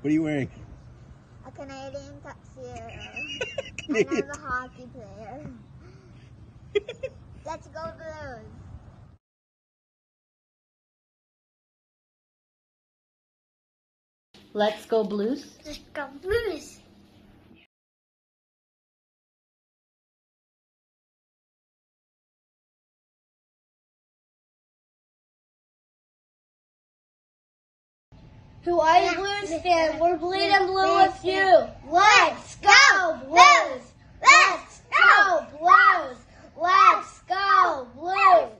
What are you wearing? A Canadian tuxedo. Canadian. And I'm a hockey player. Let's go Blues. Let's go Blues. Let's go Blues. Hawaii Blues fan, we're bleeding blue with you. Let's go Blues. Let's go Blues. Let's go Blues.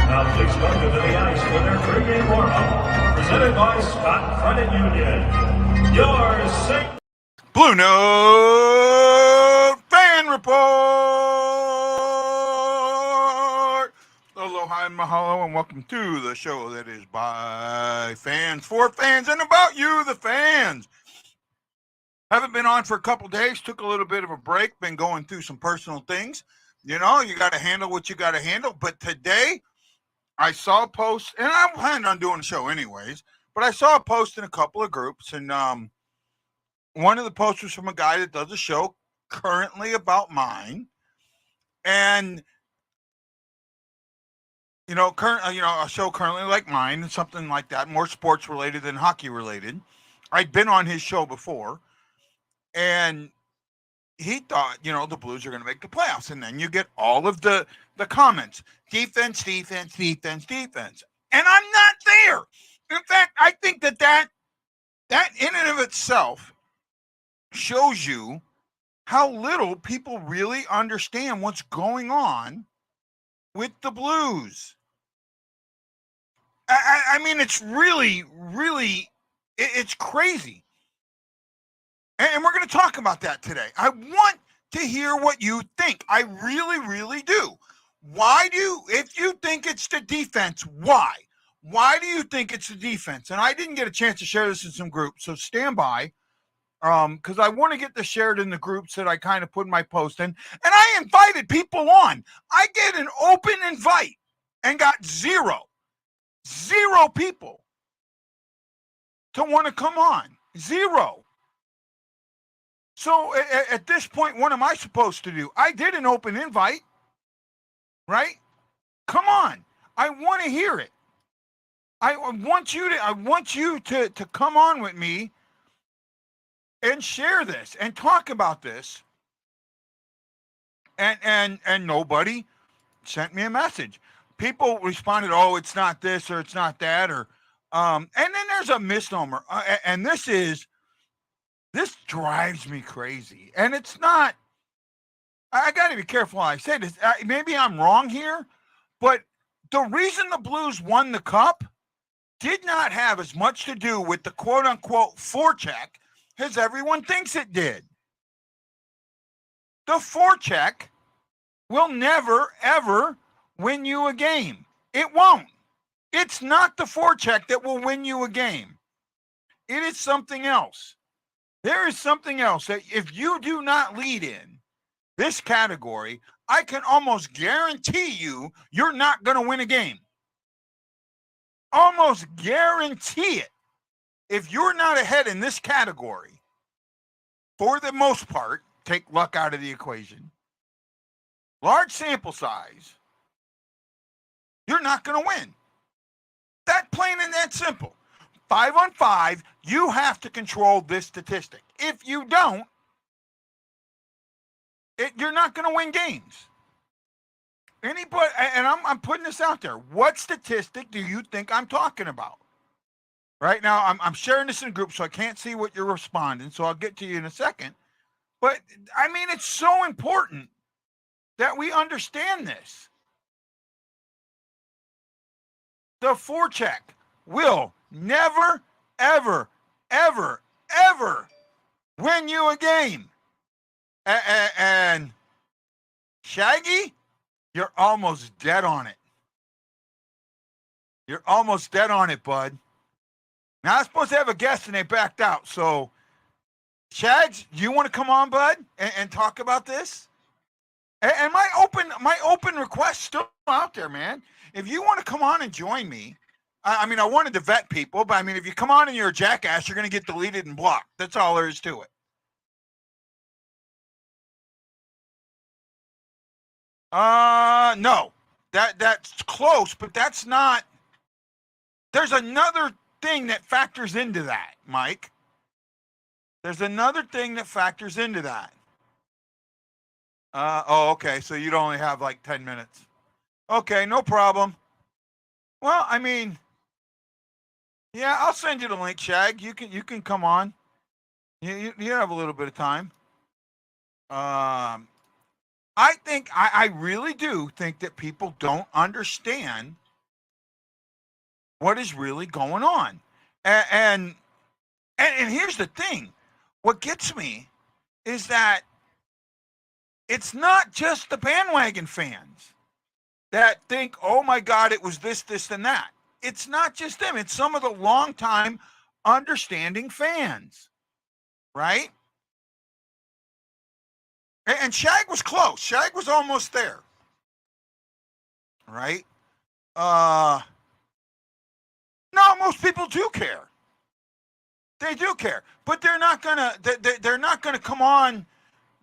Now please welcome to the ice for their pregame warm-up, presented by Scott Credit Union. Your St. Blue Note Fan Report. Aloha and mahalo, and welcome to the show that is by fans, for fans, and about you, the fans. Haven't been on for a couple days, took a little bit of a break, been going through some personal things. You know, you got to handle what you got to handle. But today, I saw a post, and I planned on doing a show anyways, but I saw a post in a couple of groups, and one of the posts was from a guy that does a show currently about mine, and a show currently like mine, something like that, more sports related than hockey related. I'd been on his show before, and he thought, the Blues are going to make the playoffs, and then you get all of the comments, defense, defense, defense, defense, and I'm not there. In fact, I think that in and of itself shows you how little people really understand what's going on with the Blues. I mean, it's really, really, it's crazy. And we're going to talk about that today. I want to hear what you think. I really, really do. If you think it's the defense, why? Why do you think it's the defense? And I didn't get a chance to share this in some groups, so stand by. Because I want to get this shared in the groups that I kind of put in my post in. And I invited people on. I get an open invite and got zero people to want to come on. Zero. So at this point, what am I supposed to do? I did an open invite, right? Come on. I want to hear it. I want you to come on with me and share this and talk about this. And nobody sent me a message. People responded, "Oh, it's not this or it's not that," or and then there's a misnomer, and this drives me crazy. And it's not. I got to be careful how I say this. Maybe I'm wrong here, but the reason the Blues won the Cup did not have as much to do with the quote-unquote forecheck as everyone thinks it did. The forecheck will never, ever win you a game. It won't. It's not the forecheck that will win you a game. It is something else. There is something else that if you do not lead in this category, I can almost guarantee you're not going to win a game. Almost guarantee it. If you're not ahead in this category, for the most part, take luck out of the equation, large sample size, you're not going to win. That plain and that simple. 5 on 5, you have to control this statistic. If you don't, you're not going to win games. Anybody, and I'm putting this out there. What statistic do you think I'm talking about? Right now, I'm sharing this in a group, so I can't see what you're responding, so I'll get to you in a second. But, I mean, it's so important that we understand this. the forecheck will never, ever, ever, ever win you a game. And Shaggy, you're almost dead on it. You're almost dead on it, bud. Now, I was supposed to have a guest, and they backed out. So, Shags, you want to come on, bud, and talk about this? And my open request still out there, man. If you want to come on and join me, I mean, I wanted to vet people, but I mean, if you come on and you're a jackass, you're going to get deleted and blocked. That's all there is to it. No, that's close, but that's not. There's another thing that factors into that, Mike. There's another thing that factors into that. Okay, so you'd only have like 10 minutes. Okay, no problem. Well, I mean, yeah, I'll send you the link, Shag. You can come on. You have a little bit of time. I think I really do think that people don't understand what is really going on. And here's the thing. What gets me is that it's not just the bandwagon fans that think, oh my God, it was this, and that. It's not just them. It's some of the longtime understanding fans, right? And Shag was close. Shag was almost there, right? No, most people do care. They do care, but they're not gonna. They're not gonna come on.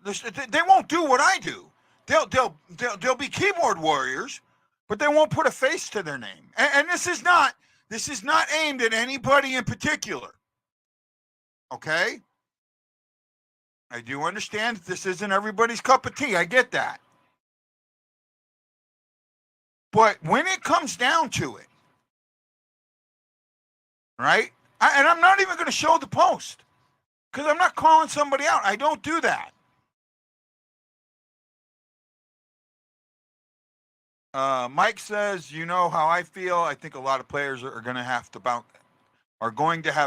They won't do what I do. They'll be keyboard warriors, but they won't put a face to their name. And this is not aimed at anybody in particular. Okay? I do understand that this isn't everybody's cup of tea. I get that. But when it comes down to it, right? And I'm not even going to show the post because I'm not calling somebody out. I don't do that. Mike says, you know how I feel. I think a lot of players are going to have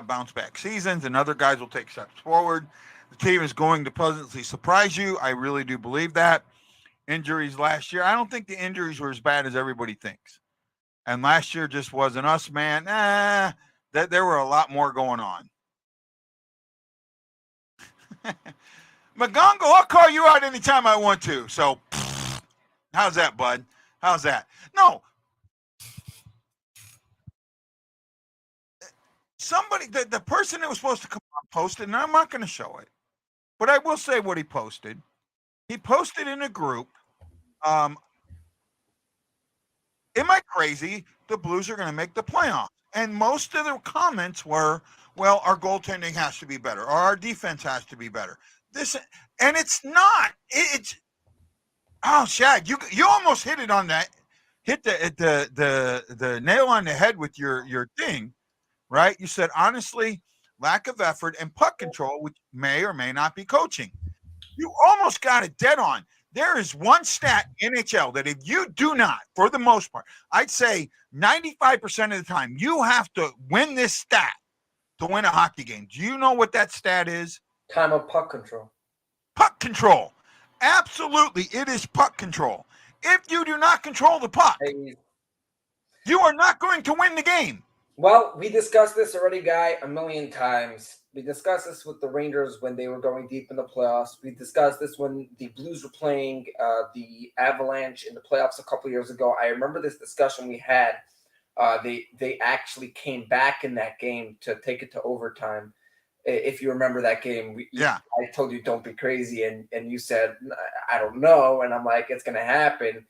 bounce back seasons, and other guys will take steps forward. The team is going to pleasantly surprise you. I really do believe that. Injuries last year, I don't think the injuries were as bad as everybody thinks. And last year just wasn't us, man. That there were a lot more going on. McGongle, I'll call you out anytime I want to. So, how's that, bud? How's that? No. Somebody, the person that was supposed to come on posted, and I'm not going to show it, but I will say what he posted. He posted in a group, am I crazy? The Blues are going to make the playoffs. And most of the comments were, well, our goaltending has to be better, or our defense has to be better. And it's not. It's Shag, you almost hit it on that. Hit the nail on the head with your thing, right? You said honestly, lack of effort and puck control, which may or may not be coaching. You almost got it dead on. There is one stat in NHL that if you do not, for the most part, I'd say 95% of the time, you have to win this stat to win a hockey game. Do you know what that stat is? Time of puck control. Puck control. Absolutely, it is puck control. If you do not control the puck, you are not going to win the game. Well, we discussed this already, Guy, a million times. We discussed this with the Rangers when they were going deep in the playoffs. We discussed this when the Blues were playing the Avalanche in the playoffs a couple years ago. I remember this discussion we had. They actually came back in that game to take it to overtime. If you remember that game, I told you don't be crazy, and you said, I don't know, and I'm like, it's going to happen.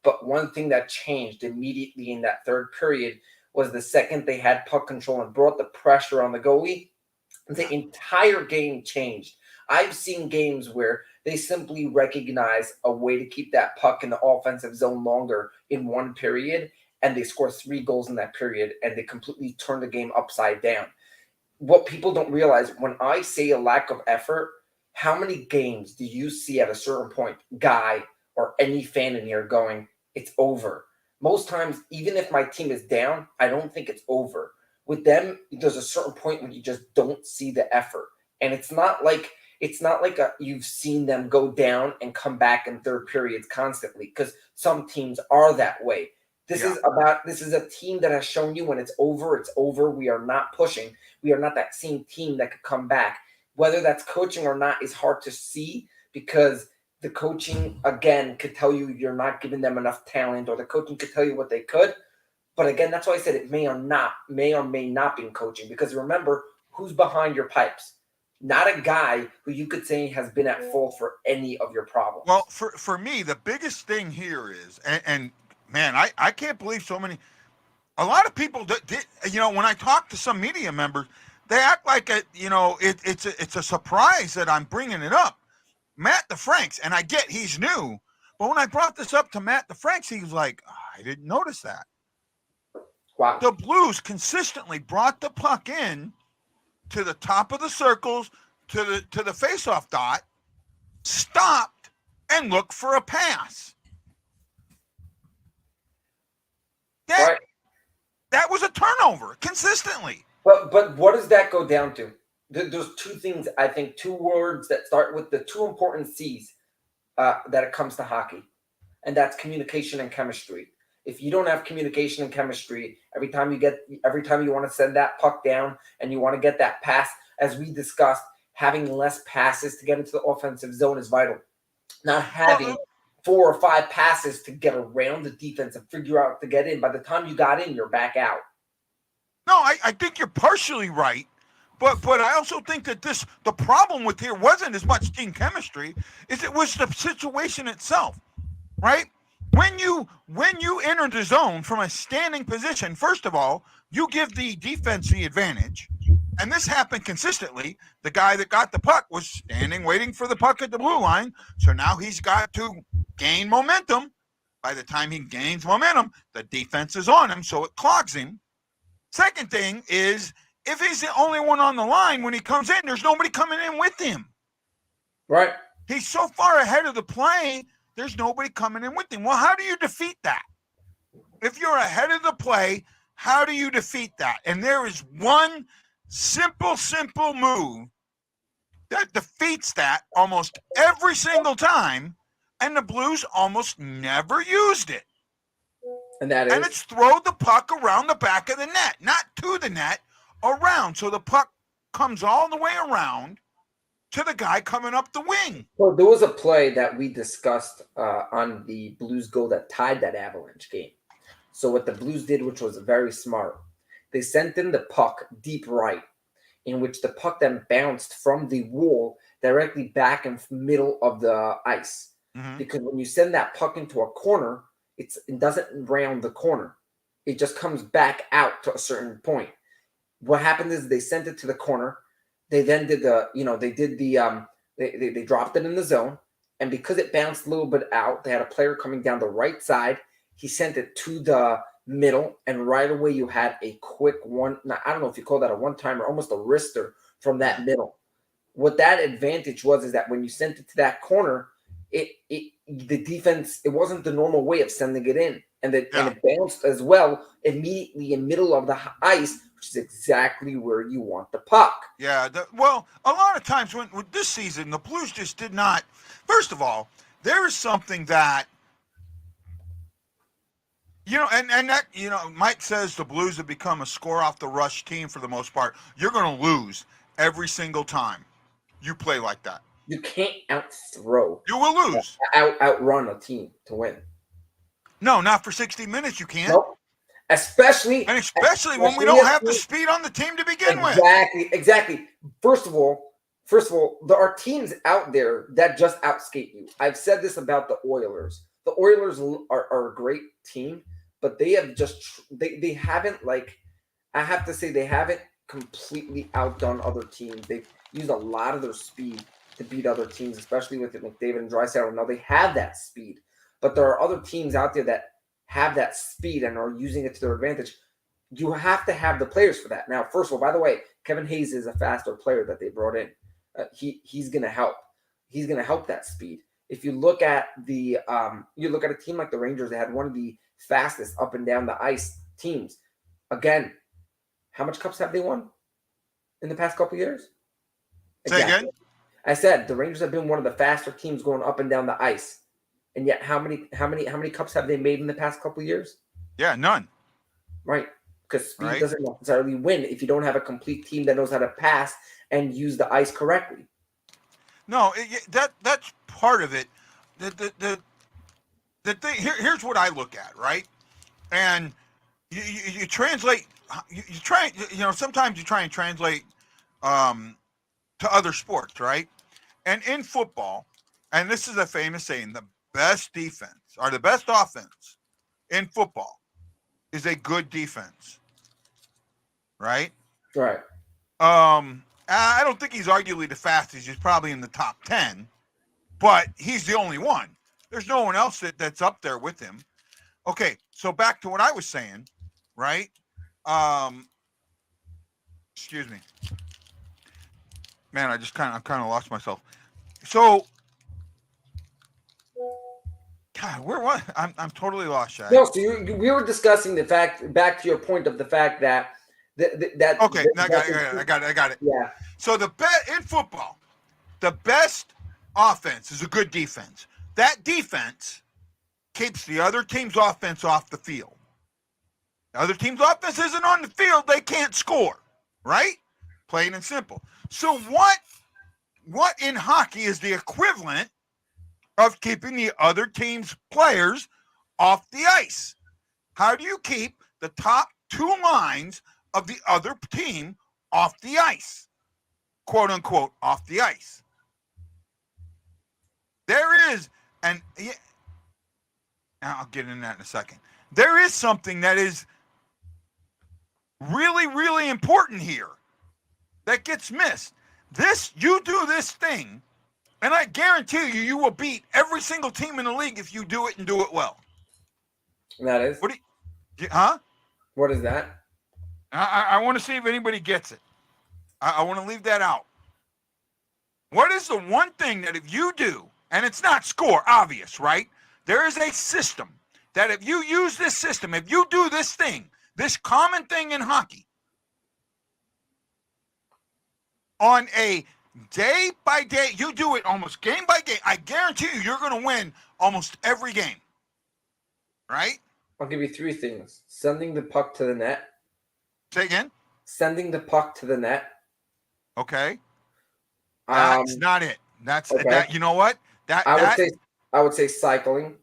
But one thing that changed immediately in that third period was the second they had puck control and brought the pressure on the goalie, the entire game changed. I've seen games where they simply recognize a way to keep that puck in the offensive zone longer in one period, and they score 3 goals in that period, and they completely turn the game upside down. What people don't realize, when I say a lack of effort, how many games do you see at a certain point, Guy or any fan in here going, it's over? Most times, even if my team is down, I don't think it's over. With them, there's a certain point when you just don't see the effort, and it's not like you've seen them go down and come back in third periods constantly, because some teams are that way. This is a team that has shown you when it's over, it's over. We are not pushing. We are not that same team that could come back. Whether that's coaching or not is hard to see, because the coaching, again, could tell you you're not giving them enough talent, or the coaching could tell you what they could. But again, that's why I said it may or may not be coaching, because remember, who's behind your pipes? Not a guy who you could say has been at fault for any of your problems. Well, for me, the biggest thing here is, and man, I can't believe a lot of people did, when I talk to some media members, they act like it's a surprise that I'm bringing it up. Matt DeFranks, and I get he's new, but when I brought this up to Matt DeFranks, he was like, I didn't notice that. Wow. The Blues consistently brought the puck in to the top of the circles, to the faceoff dot, stopped, and looked for a pass. That was a turnover consistently. But what does that go down to? There's two things, I think, two words that start with the two important C's that it comes to hockey, and that's communication and chemistry. If you don't have communication and chemistry, every time you want to send that puck down and you want to get that pass, as we discussed, having less passes to get into the offensive zone is vital. Not having 4 or 5 passes to get around the defense and figure out to get in. By the time you got in, you're back out. No, I think you're partially right. But I also think that the problem with here wasn't as much team chemistry as it was the situation itself, right? When you enter the zone from a standing position, first of all, you give the defense the advantage. And this happened consistently. The guy that got the puck was standing, waiting for the puck at the blue line. So now he's got to gain momentum. By the time he gains momentum, the defense is on him, so it clogs him. Second thing is, if he's the only one on the line when he comes in, there's nobody coming in with him. Right. He's so far ahead of the play, there's nobody coming in with him. Well, how do you defeat that? If you're ahead of the play, how do you defeat that? And there is one simple move that defeats that almost every single time, and the Blues almost never used it. And that is? And it's throw the puck around the back of the net, not to the net, around. So the puck comes all the way around to the guy coming up the wing. Well, there was a play that we discussed on the Blues goal that tied that Avalanche game. So what the Blues did, which was very smart, they sent in the puck deep right, in which the puck then bounced from the wall directly back in the middle of the ice. Mm-hmm. Because when you send that puck into a corner, it doesn't round the corner. It just comes back out to a certain point. What happened is they sent it to the corner. They then did they dropped it in the zone. And because it bounced a little bit out, they had a player coming down the right side. He sent it to the middle, and right away you had a quick one. Now, I don't know if you call that a one-timer, almost a wrister from that middle. What that advantage was is that when you sent it to that corner, the defense, it wasn't the normal way of sending it in. And it bounced as well immediately in middle of the ice, which is exactly where you want the puck. Yeah, well, a lot of times with this season, the Blues just did not. First of all, there is something that, and that, Mike says the Blues have become a score off the rush team for the most part. You're going to lose every single time you play like that. You can't out-throw. You will lose. Outrun a team to win. No, not for 60 minutes you can't. Nope. Especially when we don't have the speed on the team to begin with. Exactly. First of all, there are teams out there that just outskate you. I've said this about the Oilers. The Oilers are a great team, but they have they haven't, I have to say, they haven't completely outdone other teams. They've used a lot of their speed to beat other teams, especially with McDavid and Draisaitl. Now they have that speed, but there are other teams out there that have that speed and are using it to their advantage. You have to have the players for that. Now, first of all, by the way, Kevin Hayes is a faster player that they brought in. He's going to help. He's going to help that speed. If you look at a team like the Rangers, they had one of the fastest up and down the ice teams. Again, how much cups have they won in the past couple of years? Say again? I said the Rangers have been one of the faster teams going up and down the ice. And yet how many cups have they made in the past couple of years? Yeah, none. Right. Because speed doesn't necessarily win if you don't have a complete team that knows how to pass and use the ice correctly. No, that's part of it. The thing here's what I look at, right? And you translate. You try. Sometimes you try and translate to other sports, right? And in football, and this is a famous saying: the best defense or the best offense in football is a good defense, right? Right. I don't think he's arguably the fastest. He's probably in the top 10, but he's the only one. There's no one else that's up there with him. Okay, so back to what I was saying, right? Excuse me. Man, I kind of lost myself. So, God, what? I'm totally lost, Shaq. No, so we were discussing the fact. Back to your point of the fact that Okay, I got it. Yeah. So in football, the best offense is a good defense. That defense keeps the other team's offense off the field. The other team's offense isn't on the field, they can't score, right? Plain and simple. So what in hockey is the equivalent of keeping the other team's players off the ice? How do you keep the top two lines of the other team off the ice? Quote unquote, off the ice. There is, and I'll get into that in a second. There is something that is really, really important here that gets missed. You do this thing, and I guarantee you will beat every single team in the league if you do it and do it well. That is. What is that? I want to see if anybody gets it. I want to leave that out. What is the one thing that if you do, and it's not score, obvious, right? There is a system that if you use this system, if you do this thing, this common thing in hockey, on a day by day, you do it almost game by game, I guarantee you're going to win almost every game, right? I'll give you three things. Sending the puck to the net. Say again? Sending the puck to the net. Okay. That's not it. That's okay. That. You know what? I would say cycling.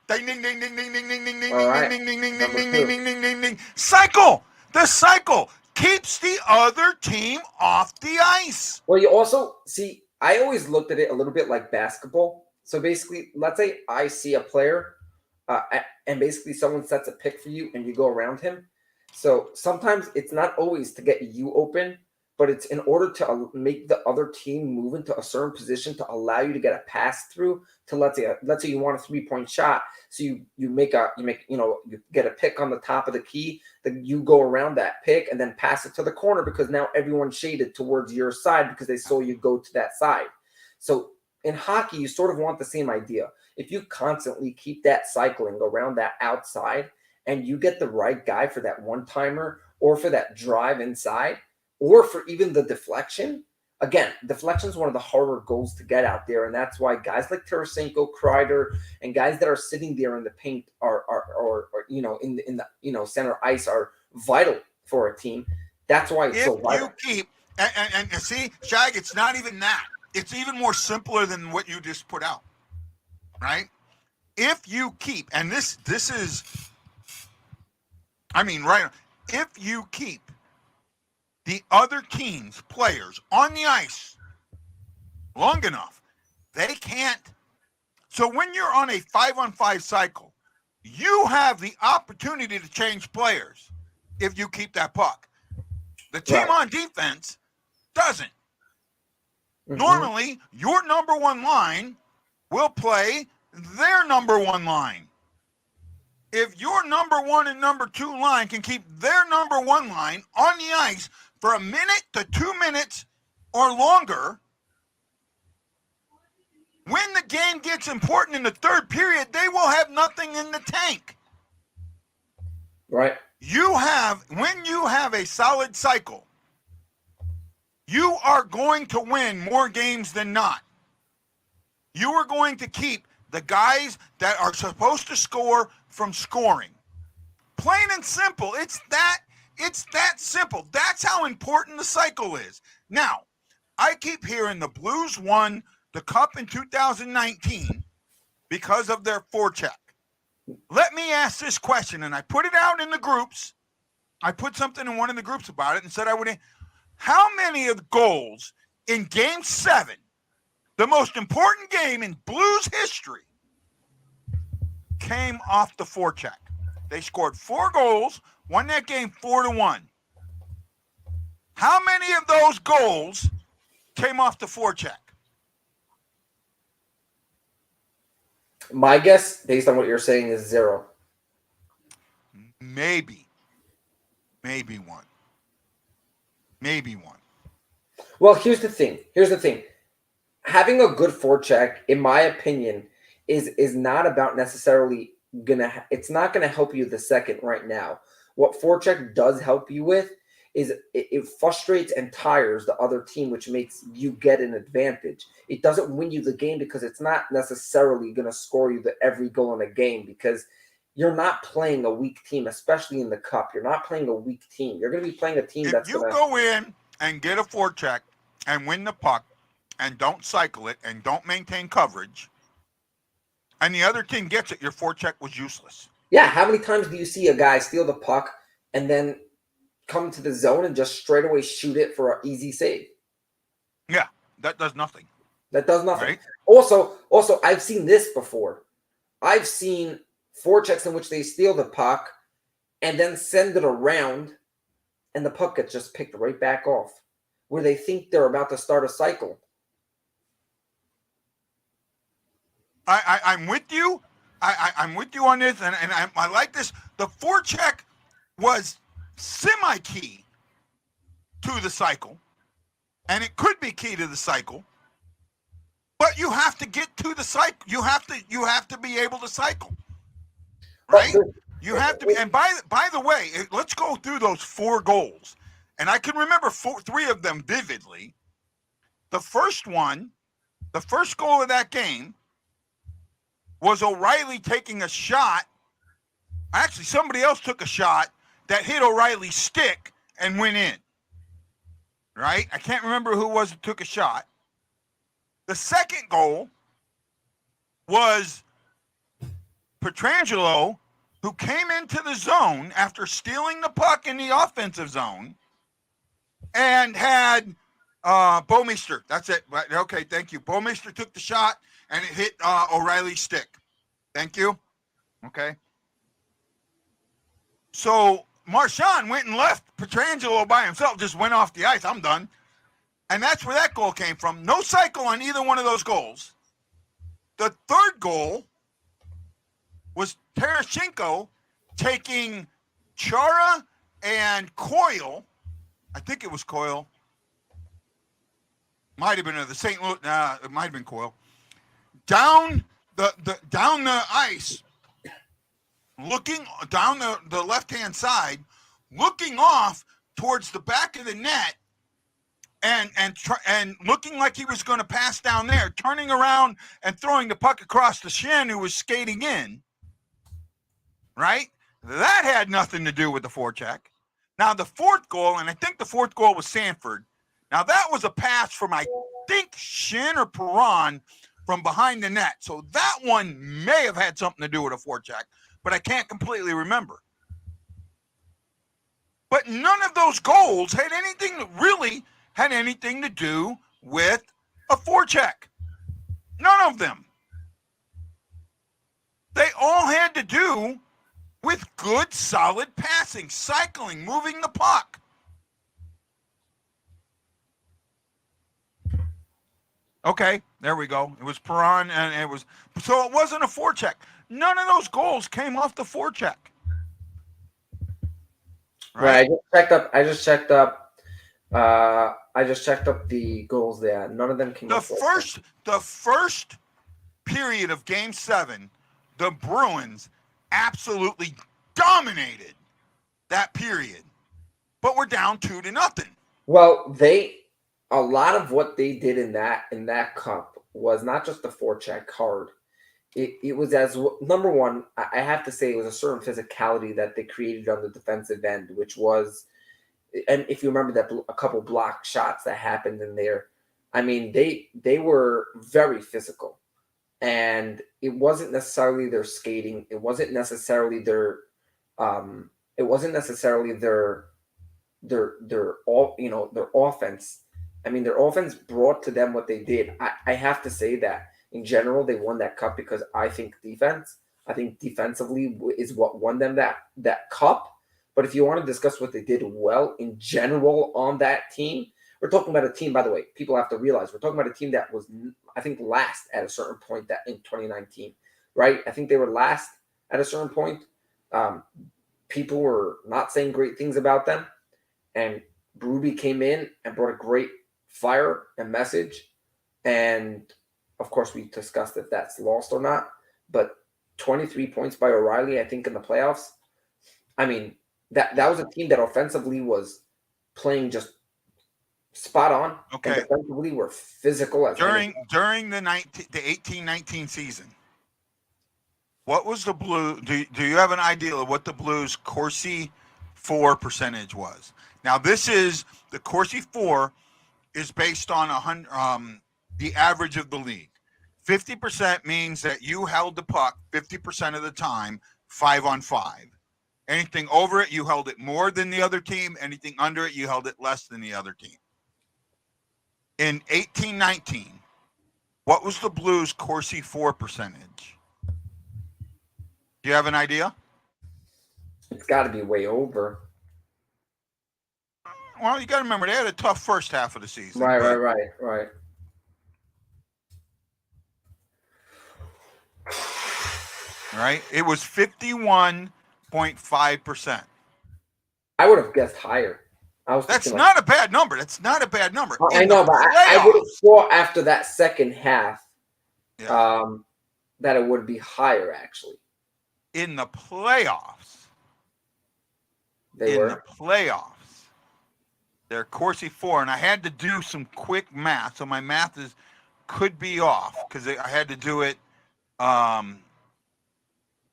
Ding ding ding ding ding ding ding ding ding ding ding ding ding ding ding ding ding ding ding. Cycle. The cycle keeps the other team off the ice. Well, you also see. I always looked at it a little bit like basketball. So basically, let's say I see a player, and basically someone sets a pick for you, and you go around him. So sometimes it's not always to get you open, but it's in order to make the other team move into a certain position to allow you to get a pass through to let's say you want a 3-point shot. So you get a pick on the top of the key, then you go around that pick and then pass it to the corner because now everyone's shaded towards your side because they saw you go to that side. So in hockey, you sort of want the same idea. If you constantly keep that cycling around that outside and you get the right guy for that one-timer or for that drive inside or for even the deflection, again, deflection is one of the harder goals to get out there, and that's why guys like Tarasenko, Kreider, and guys that are sitting there in the paint are in the center ice are vital for a team. That's why it's so vital. If you keep and see, Shag, it's not even that. It's even more simpler than what you just put out, right? If you keep, and this is, I mean, right, if you keep the other team's players on the ice long enough, they can't. So when you're on a 5-on-5 cycle, you have the opportunity to change players if you keep that puck. The team on defense doesn't. Mm-hmm. Normally, your number one line will play their number one line. If your number one and number two line can keep their number one line on the ice for 1 minute to 2 minutes or longer, When the game gets important in the third period, they will have nothing in the tank. Right. When you have a solid cycle, you are going to win more games than not. You are going to keep the guys that are supposed to score from scoring. Plain and simple. It's that simple. That's how important the cycle is. Now, I keep hearing the Blues won the Cup in 2019 because of their forecheck. Let me ask this question, and I put it out in the groups. I put something in one of the groups about it and said I would. How many of the goals in Game 7, the most important game in Blues history, came off the forecheck? They scored 4 goals, won that game 4-1. How many of those goals came off the forecheck? My guess, based on what you're saying, is 0. Maybe one. Maybe one. Well, here's the thing. Having a good forecheck, in my opinion, is not about necessarily it's not gonna help you the second right now. What forecheck does help you with is it frustrates and tires the other team, which makes you get an advantage. It doesn't win you the game because it's not necessarily going to score you every goal in a game, because you're not playing a weak team, especially in the Cup. You're not playing a weak team. You're going to be playing a team if you go in and get a forecheck and win the puck and don't cycle it and don't maintain coverage, and the other team gets it, your forecheck was useless. Yeah, how many times do you see a guy steal the puck and then come to the zone and just straight away shoot it for an easy save? Yeah, that does nothing. Right? Also, I've seen this before. I've seen forechecks in which they steal the puck and then send it around, and the puck gets just picked right back off, where they think they're about to start a cycle. I'm with you. I'm with you on this, and I like this. The forecheck was semi-key to the cycle, and it could be key to the cycle, but you have to get to the cycle. You have to be able to cycle, right? You have to be. And by the way, let's go through those 4 goals, and I can remember 3 of them vividly. The first goal of that game was O'Reilly taking a shot. Actually, somebody else took a shot that hit O'Reilly's stick and went in. Right? I can't remember who it was that took a shot. The second goal was Pietrangelo, who came into the zone after stealing the puck in the offensive zone and had Bouwmeester. That's it. Okay, thank you. Bouwmeester took the shot and it hit O'Reilly's stick. Thank you. Okay. So Marchand went and left Pietrangelo by himself, just went off the ice. I'm done. And that's where that goal came from. No cycle on either one of those goals. The third goal was Tarasenko taking Chara and Coyle. I think it was Coyle. Might have been the St. Louis. It might have been Coyle. Down the ice, looking down the left-hand side, looking off towards the back of the net, and looking like he was going to pass down there, turning around and throwing the puck across to Shen, who was skating in. Right? That had nothing to do with the forecheck. Now, the fourth goal, and I think the fourth goal was Sanford. Now, that was a pass from, I think, Shen or Perron from behind the net. So that one may have had something to do with a forecheck, but I can't completely remember. But none of those goals had anything to do with a forecheck. None of them. They all had to do with good, solid passing, cycling, moving the puck. Okay, there we go. It was Perron, and it wasn't a forecheck. None of those goals came off the forecheck. Right. I just checked up the goals there. None of them came off. The first period of Game 7, the Bruins absolutely dominated that period. But we're down 2-0. Well, a lot of what they did in that cup was not just the forecheck hard. It was number one. I have to say it was a certain physicality that they created on the defensive end, which was, and if you remember that a couple block shots that happened in there, I mean they were very physical, and it wasn't necessarily their skating. It wasn't necessarily their their all their offense. I mean, their offense brought to them what they did. I have to say that in general they won that cup because I think defensively is what won them that cup. But if you want to discuss what they did well in general on that team, we're talking about a team, by the way, people have to realize we're talking about a team that was, I think, last at a certain point that in 2019, right? I think they were last at a certain point. People were not saying great things about them. And Berube came in and brought a great fire and message. And, of course, we discussed if that's lost or not. But 23 points by O'Reilly, I think, in the playoffs. I mean, that was a team that offensively was playing just spot on. Okay. And defensively were physical. During the 18-19 season, what was the Blue? Do you have an idea of what the Blues Corsi 4 percentage was? Now, this is the Corsi 4 is based on the average of the league. 50% means that you held the puck 50% of the time, 5-on-5. Anything over it, you held it more than the other team. Anything under it, you held it less than the other team. In 18-19, what was the Blues Corsi 4 percentage? Do you have an idea? It's got to be way over. Well, you got to remember, they had a tough first half of the season. Right. Right? It was 51.5%. I would have guessed higher. That's not a bad number. That's not a bad number. I know, but I would have thought after that second half that it would be higher, actually. In the playoffs. The playoffs. They're Corsi 4, and I had to do some quick math, so my math could be off because I had to do it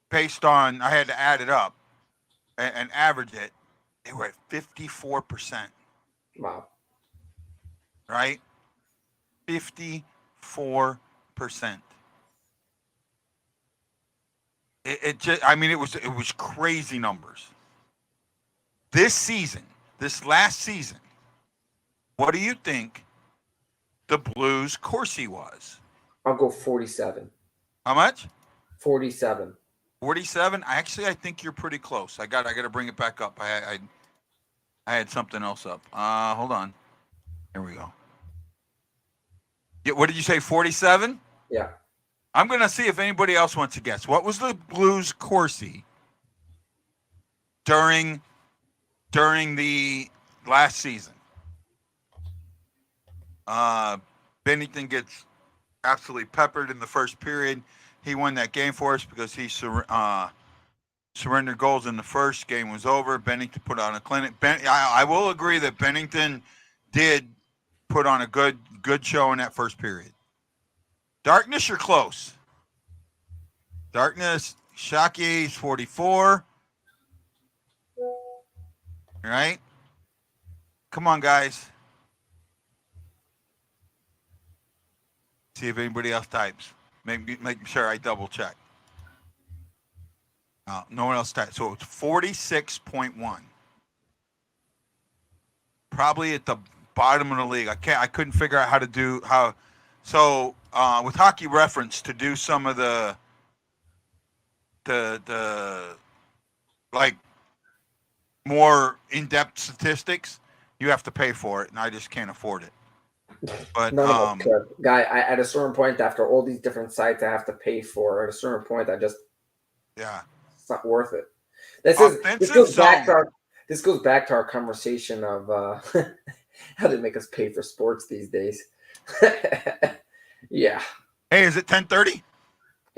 based on, I had to add it up and average it. They were at 54%. Wow. Right? 54%. It just, I mean, it was crazy numbers. This last season, what do you think the Blues Corsi was? I'll go 47. How much? 47. 47? Actually, I think you're pretty close. I got to bring it back up. I had something else up. Hold on. Here we go. Yeah, what did you say? 47? Yeah. I'm going to see if anybody else wants to guess. What was the Blues Corsi during the last season? Bennington gets absolutely peppered in the first period. He won that game for us because he surrendered goals in the first. Game was over. Bennington put on a clinic. I will agree that Bennington did put on a good show in that first period. Darkness, you're close. Darkness, Shockey's 44. All right? Come on, guys. See if anybody else types. Make sure I double check. No one else typed. So it's 46.1. Probably at the bottom of the league. I couldn't figure out how to do how. So with Hockey Reference to do some of the like more in-depth statistics, you have to pay for it, and I just can't afford it. But guy, at a certain point, after all these different sites, I have to pay for. At a certain point, it's not worth it. This goes back to our conversation of how they make us pay for sports these days. Yeah. Hey, is it 10:30?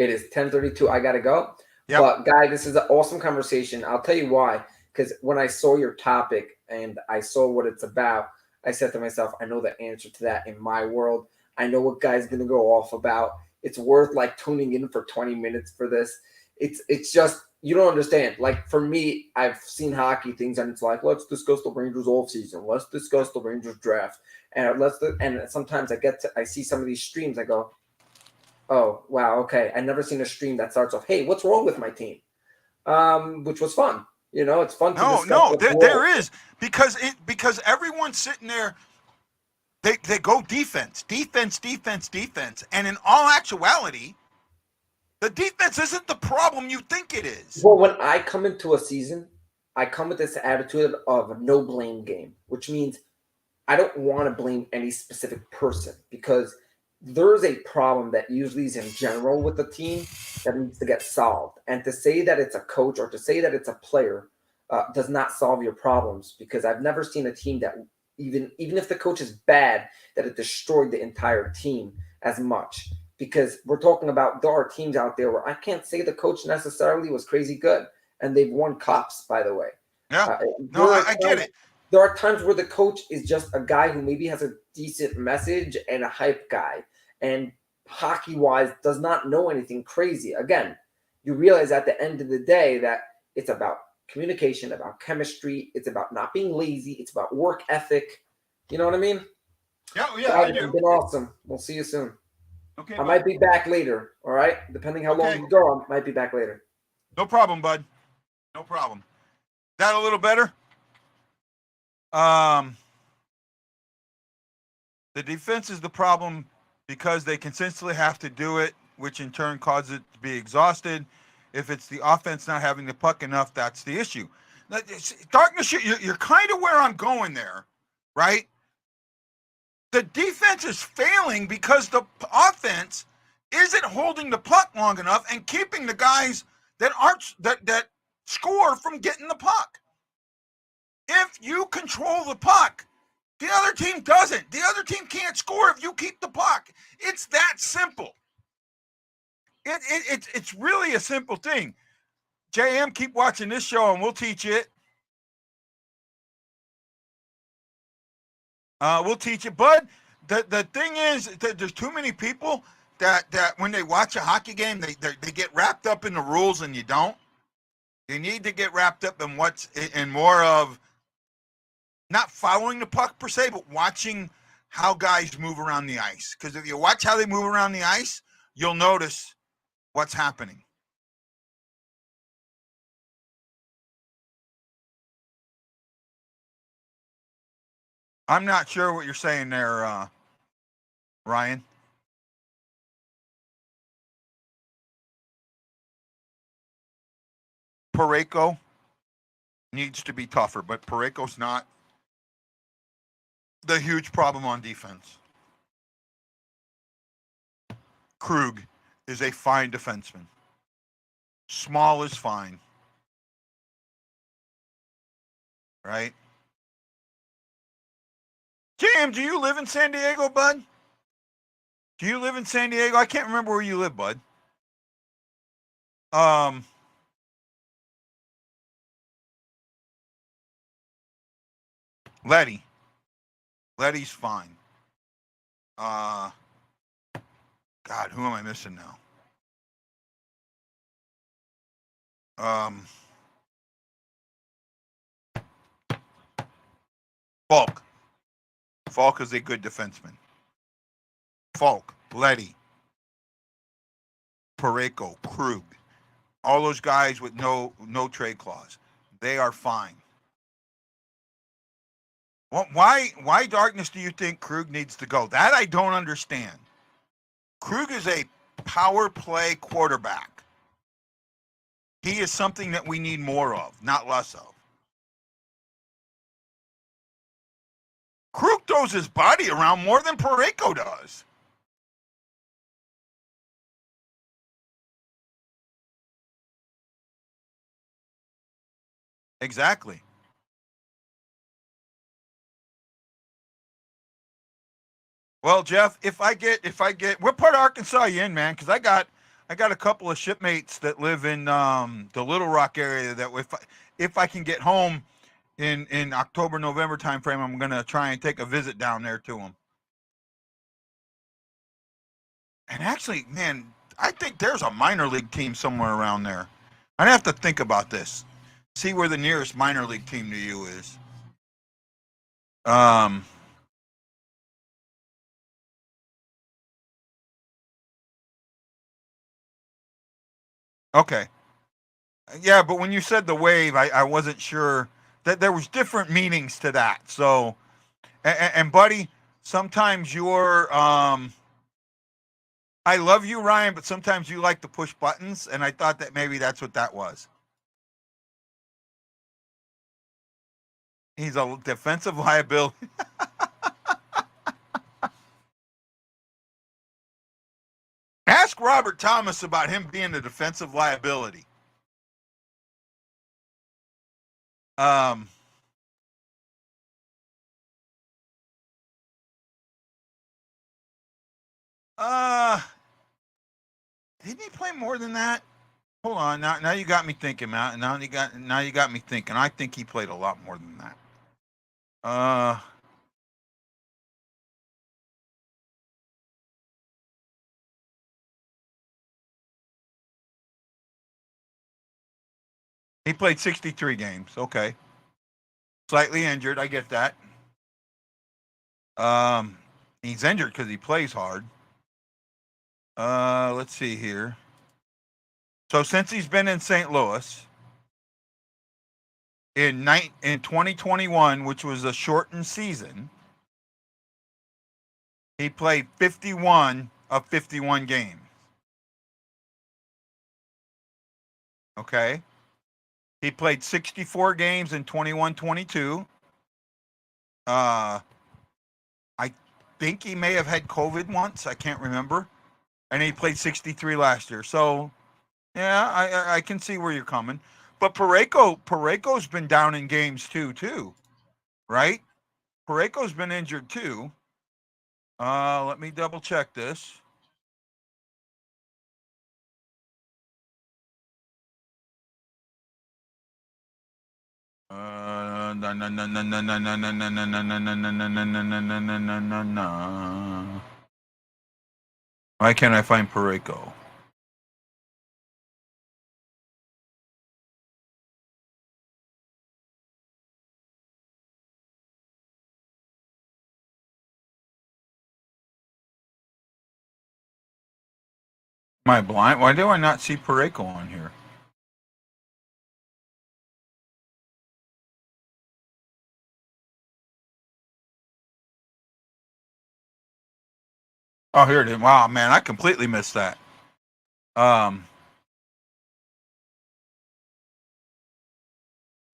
It is 10:32. I got to go. Yep. But, Guy, this is an awesome conversation. I'll tell you why. Because when I saw your topic and I saw what it's about, I said to myself, I know the answer to that in my world. I know what Guy's going to go off about. It's worth like tuning in for 20 minutes for this. It's just, you don't understand. Like for me, I've seen hockey things and it's like, let's discuss the Rangers offseason. Let's discuss the Rangers draft. And and sometimes I see some of these streams. I go, oh, wow. Okay. I never seen a stream that starts off, hey, what's wrong with my team? Which was fun. You know, it's fun to discuss. No, there is because everyone's sitting there. They go defense, and in all actuality, the defense isn't the problem you think it is. Well, when I come into a season, I come with this attitude of a no blame game, which means I don't want to blame any specific person because there's a problem that usually is in general with the team that needs to get solved. And to say that it's a coach or to say that it's a player does not solve your problems because I've never seen a team that even if the coach is bad, that it destroyed the entire team as much. Because we're talking about there are teams out there where I can't say the coach necessarily was crazy good, and they've won cups, by the way. Yeah, I get it. There are times where the coach is just a guy who maybe has a decent message and a hype guy, and hockey-wise does not know anything crazy. Again, you realize at the end of the day that it's about communication, about chemistry. It's about not being lazy. It's about work ethic. You know what I mean? Yeah, I do. It's been awesome. We'll see you soon. Okay, I might be back later. All right, depending how long we go, I might be back later. No problem, bud. No problem. That a little better? The defense is the problem because they consistently have to do it, which in turn causes it to be exhausted. If it's the offense not having the puck enough, that's the issue. Darkness, you're kind of where I'm going there, right? The defense is failing because the offense isn't holding the puck long enough and keeping the guys that score from getting the puck. If you control the puck, the other team doesn't. The other team can't score if you keep the puck. It's that simple. It's really a simple thing. JM, keep watching this show and we'll teach you it. We'll teach you, bud. The thing is that there's too many people that when they watch a hockey game, they get wrapped up in the rules and you don't. You need to get wrapped up in what's in more of not following the puck per se, but watching how guys move around the ice. Because if you watch how they move around the ice, you'll notice what's happening. I'm not sure what you're saying there, Ryan. Parayko needs to be tougher, but Parayko's not the huge problem on defense. Krug is a fine defenseman. Small is fine. Right? Jam, do you live in San Diego, bud? Do you live in San Diego? I can't remember where you live, bud. Letty's fine. God, who am I missing now? Falk is a good defenseman. Falk, Letty, Parayko, Krug, all those guys with no trade clause, they are fine. Well, why Darkness do you think Krug needs to go? That I don't understand. Krug is a power play quarterback. He is something that we need more of, not less of. Krug throws his body around more than Parayko does. Exactly. Well, Jeff, if I get, what part of Arkansas are you in, man? Because I got I got a couple of shipmates that live in the Little Rock area that if I can get home in October, November timeframe, I'm going to try and take a visit down there to them. And actually, man, I think there's a minor league team somewhere around there. I'd have to think about this. See where the nearest minor league team to you is. Okay. Yeah, but when you said the wave, I wasn't sure that there was different meanings to that. So, and buddy, sometimes you're, I love you, Ryan, but sometimes you like to push buttons, and I thought that maybe that's what that was. He's a defensive liability. Ask Robert Thomas about him being a defensive liability. Didn't he play more than that? Hold on, now you got me thinking, Matt. Now you got me thinking. I think he played a lot more than that. He played 63 games. Okay. Slightly injured. I get that. He's injured because he plays hard. Let's see here. So since he's been in St. Louis in 2021, which was a shortened season, he played 51 of 51 games. Okay. He played 64 games in 21-22. I think he may have had COVID once. I can't remember. And he played 63 last year. So, yeah, I can see where you're coming. But Parayko's been down in games too, right? Parayko's been injured too. Let me double check this. Why can't I find Parayko? Am I blind? Why do I not see Parayko on here? Oh, here it is. Wow, man, I completely missed that. Oh,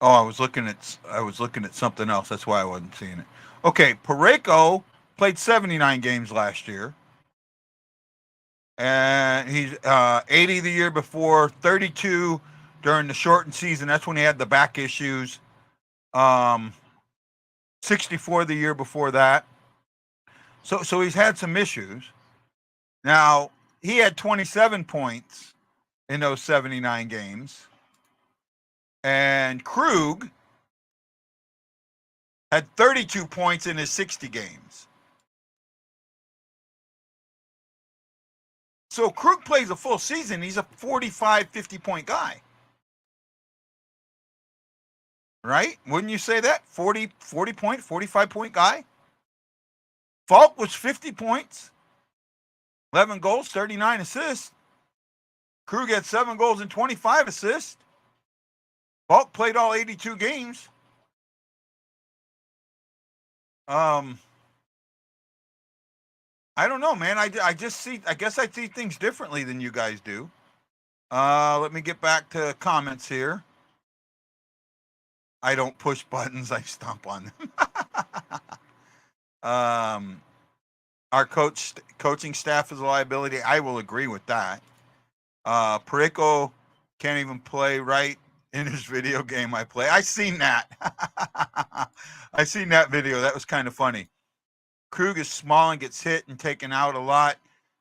I was looking at something else. That's why I wasn't seeing it. Okay, Parayko played 79 games last year. And he's 80 the year before, 32 during the shortened season. That's when he had the back issues. 64 the year before that. So he's had some issues. Now, he had 27 points in those 79 games. And Krug had 32 points in his 60 games. So Krug plays a full season. He's a 45, 50-point guy. Right? Wouldn't you say that? 40 point, 45-point guy? Falk was 50 points, 11 goals, 39 assists. Krug had 7 goals and 25 assists. Falk played all 82 games. I don't know, man. I guess I see things differently than you guys do. Let me get back to comments here. I don't push buttons, I stomp on them. Our coaching staff is a liability. I will agree with that. Parayko can't even play right in his video game I play. I seen that. I seen that video. That was kind of funny. Krug is small and gets hit and taken out a lot.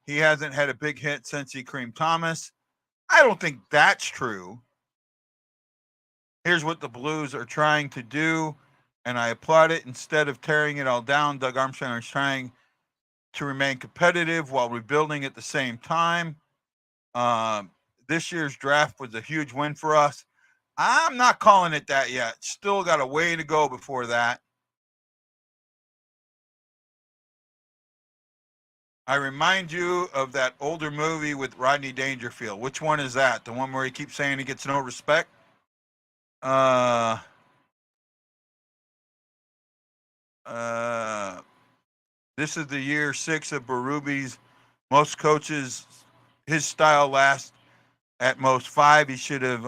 He hasn't had a big hit since he creamed Thomas. I don't think that's true. Here's what the Blues are trying to do, and I applaud it. Instead of tearing it all down, Doug Armstrong is trying to remain competitive while rebuilding at the same time. This year's draft was a huge win for us. I'm not calling it that yet. Still got a way to go before that. I remind you of that older movie with Rodney Dangerfield. Which one is that? The one where he keeps saying he gets no respect? This is the year 6 of Berube's. Most coaches, his style lasts at most 5. He should have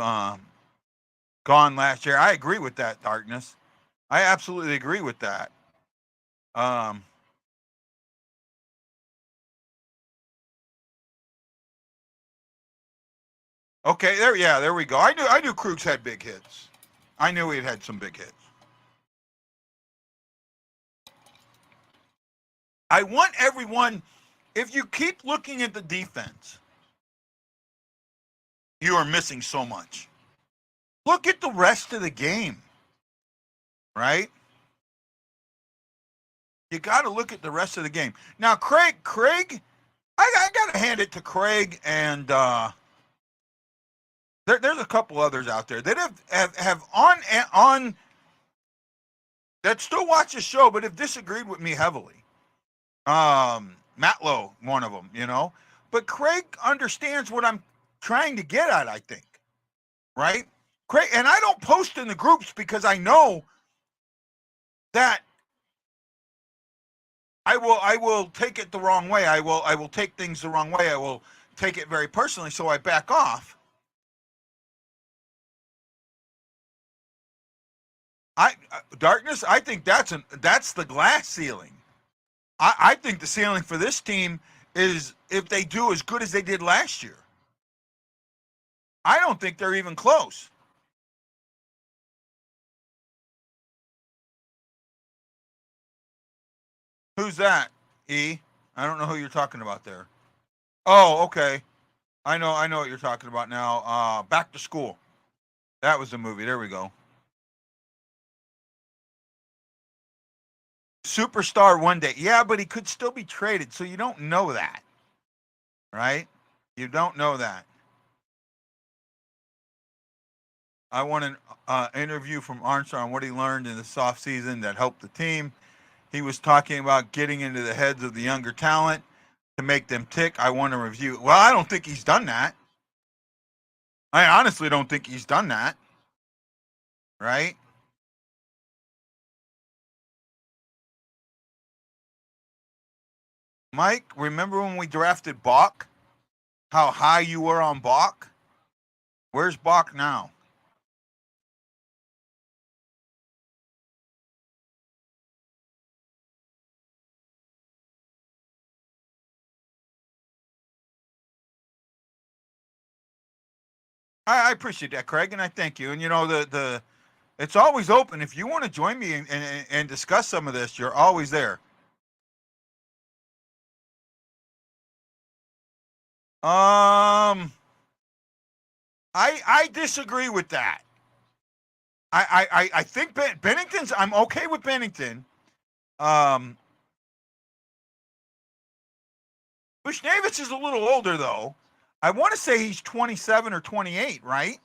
gone last year. I agree with that, Darkness. I absolutely agree with that. Okay, there we go. I knew Krug's had big hits. I knew he had some big hits. I want everyone, if you keep looking at the defense, you are missing so much. Look at the rest of the game, right? You got to look at the rest of the game. Now, Craig, I got to hand it to Craig, and there's a couple others out there that have on that still watch the show, but have disagreed with me heavily. Matlow, one of them, but Craig understands what I'm trying to get at, I think, right? Craig, and I don't post in the groups because I know that I will take it the wrong way. I will take things the wrong way. I will take it very personally, so I back off. Darkness, I think that's the glass ceiling. I think the ceiling for this team is if they do as good as they did last year. I don't think they're even close. Who's that, E? I don't know who you're talking about there. Oh, okay. I know what you're talking about now. Back to School. That was the movie. There we go. Superstar one day. Yeah, but he could still be traded, so you don't know that. Right? You don't know that. I want an interview from Armstrong on what he learned in the soft season that helped the team. He was talking about getting into the heads of the younger talent to make them tick. I want a review. Well, I don't think he's done that. I honestly don't think he's done that. Right? Mike, remember when we drafted Bach? How high you were on Bach? Where's Bach now? I appreciate that, Craig, and I thank you. And the it's always open. If you want to join me and discuss some of this, you're always there. I disagree with that. I think Bennington's. I'm okay with Bennington. Bushnevich is a little older though. I want to say he's 27 or 28, right?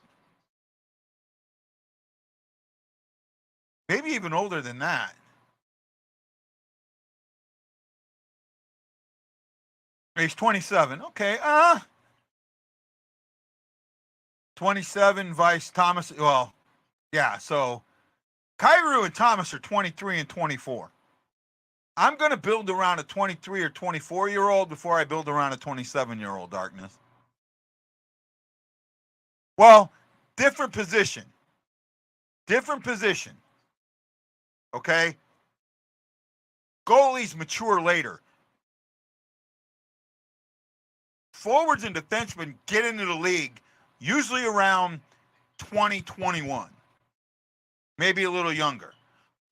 Maybe even older than that. He's 27. Okay. 27 vice Thomas. Well, yeah. So Kyrou and Thomas are 23 and 24. I'm going to build around a 23 or 24-year-old before I build around a 27-year-old, Darkness. Well, different position. Different position. Okay? Goalies mature later. Forwards and defensemen get into the league usually around 2021. Maybe a little younger.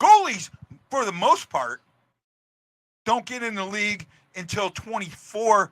Goalies, for the most part, don't get in the league until 24,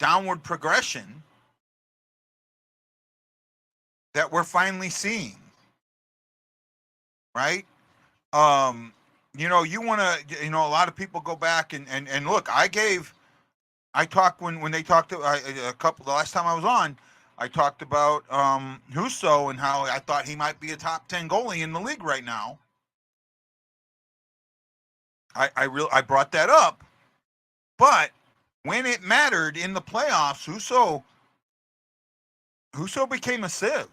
downward progression that we're finally seeing, right? You want to, a lot of people go back and look. I talked when they talked to the last time I was on. I talked about Husso and how I thought he might be a top 10 goalie in the league right now. I brought that up, but when it mattered in the playoffs, Husso became a sieve.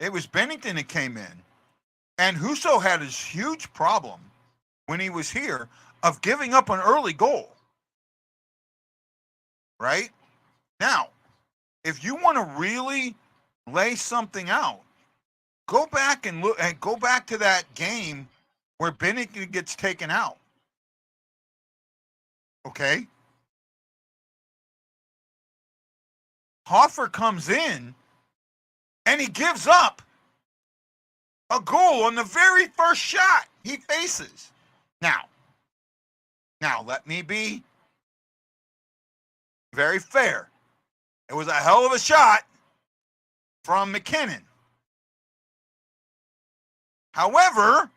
It was Bennington that came in, and Husso had his huge problem when he was here of giving up an early goal. Right? Now, if you want to really lay something out, go back and go back to that game where Bennington gets taken out. Okay? Hoffer comes in and he gives up a goal on the very first shot he faces. Now, let me be very fair. It was a hell of a shot from McKinnon. However,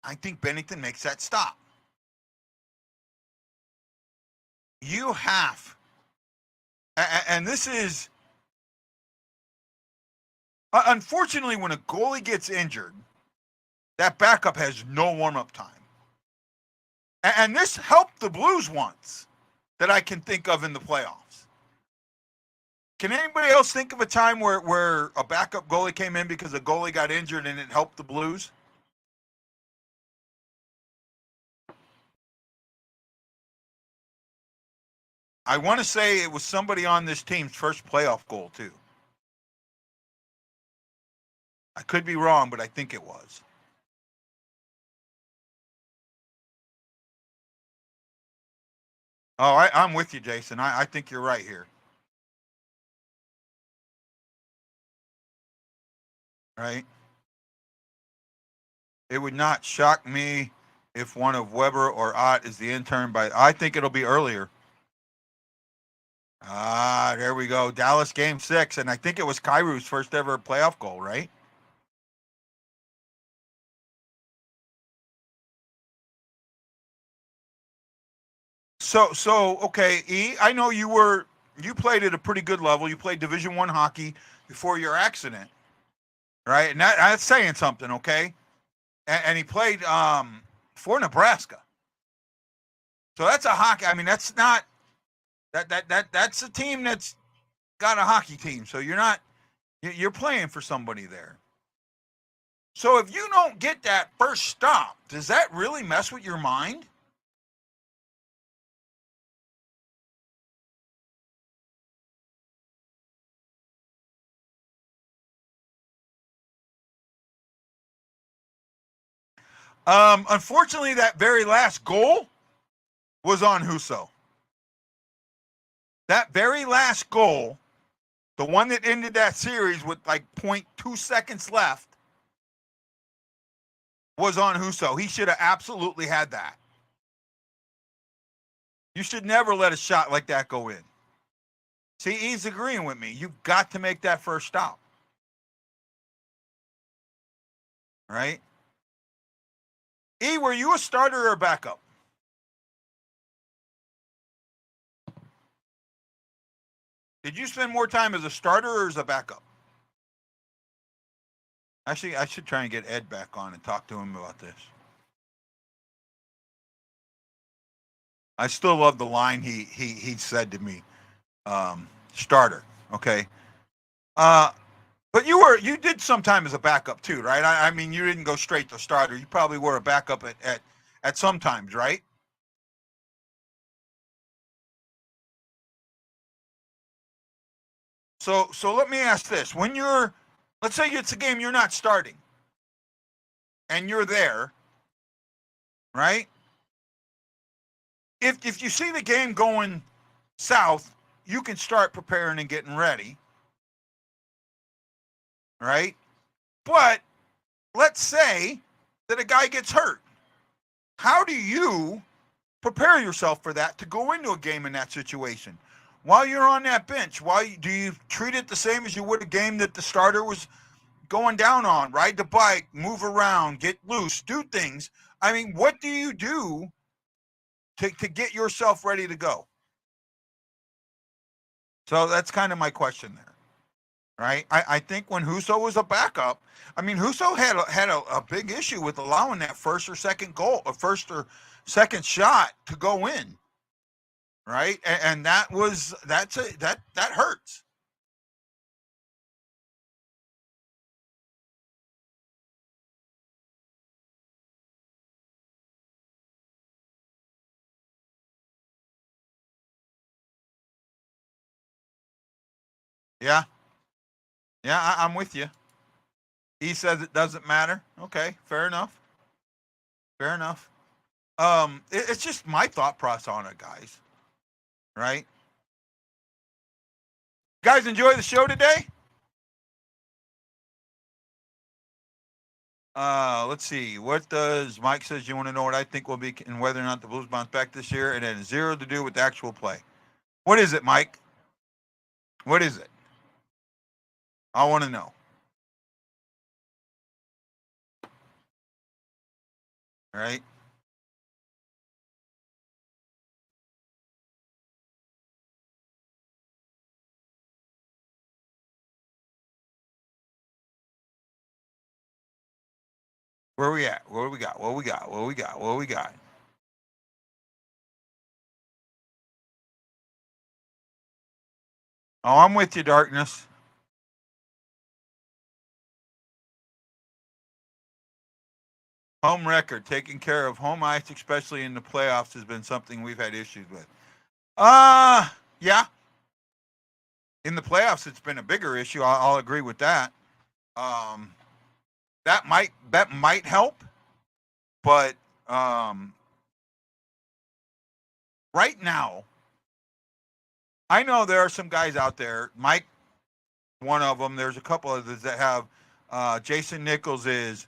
I think Bennington makes that stop. You have, and this is, unfortunately, when a goalie gets injured, that backup has no warm-up time. And this helped the Blues once that I can think of in the playoffs. Can anybody else think of a time where a backup goalie came in because a goalie got injured and it helped the Blues? I want to say it was somebody on this team's first playoff goal, too. I could be wrong, but I think it was. Oh, I'm with you, Jason. I think you're right here. Right? It would not shock me if one of Weber or Ott is the intern, but I think it'll be earlier. There we go. Dallas Game 6, and I think it was Kairu's first ever playoff goal, right? So okay, E, I know you played at a pretty good level. You played Division I hockey before your accident, right? And that's saying something, okay? And he played for Nebraska. So that's a hockey. I mean, that's not that's a team that's got a hockey team. So you're playing for somebody there. So if you don't get that first stop, does that really mess with your mind? Unfortunately, that very last goal was on Husso. That very last goal, the one that ended that series with like 0.2 seconds left, was on Husso. He should have absolutely had that. You should never let a shot like that go in. See, he's agreeing with me. You've got to make that first stop. Right? E, were you a starter or a backup? Did you spend more time as a starter or as a backup? Actually, I should try and get Ed back on and talk to him about this. I still love the line he said to me. Starter, okay. But you did some time as a backup too, right? I mean, you didn't go straight to starter. You probably were a backup at some times, right? So let me ask this: when let's say it's a game you're not starting, and you're there, right? If you see the game going south, you can start preparing and getting ready, right? But let's say that a guy gets hurt. How do you prepare yourself for that to go into a game in that situation. While you're on that bench, do you treat it the same as you would a game that the starter was going down on? Ride the bike, move around, get loose, do things. I mean, what do you do to get yourself ready to go? So that's kind of my question there, right? I think when Husso was a backup, I mean, Husso had a big issue with allowing that first or second shot to go in, right? And that hurts. Yeah, yeah, I'm with you. He says it doesn't matter. Okay, fair enough. Fair enough. It's just my thought process on it, guys. Right? Guys, enjoy the show today. Let's see. What does Mike says? You want to know what I think will be and whether or not the Blues bounce back this year, and it has zero to do with the actual play. What is it, Mike? What is it? I want to know. All right. Where we at? What do we got? What we got? What we got? What we got? Oh, I'm with you, Darkness. Home record, taking care of home ice, especially in the playoffs, has been something we've had issues with. Yeah. In the playoffs, it's been a bigger issue. I'll agree with that. That might help, but right now, I know there are some guys out there. Mike, one of them. There's a couple of others that have. Jason Nichols is.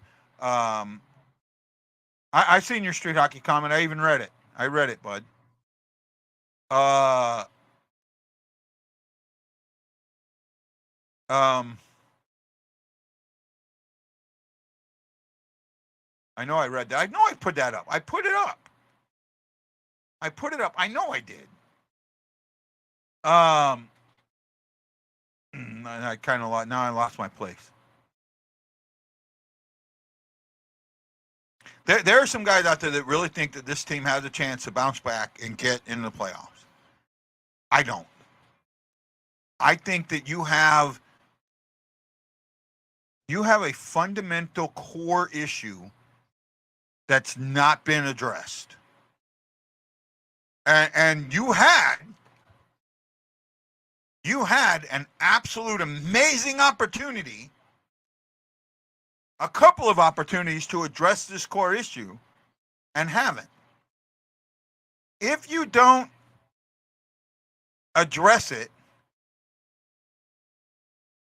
I seen your street hockey comment. I even read it. I read it, bud. I know I read that. I know I put that up. I put it up. I know I did. I kind of lost. Now I lost my place. There are some guys out there that really think that this team has a chance to bounce back and get into the playoffs. I don't. I think that you have a fundamental core issue that's not been addressed. And you had an absolute amazing opportunity, a couple of opportunities to address this core issue, and haven't. If you don't address it,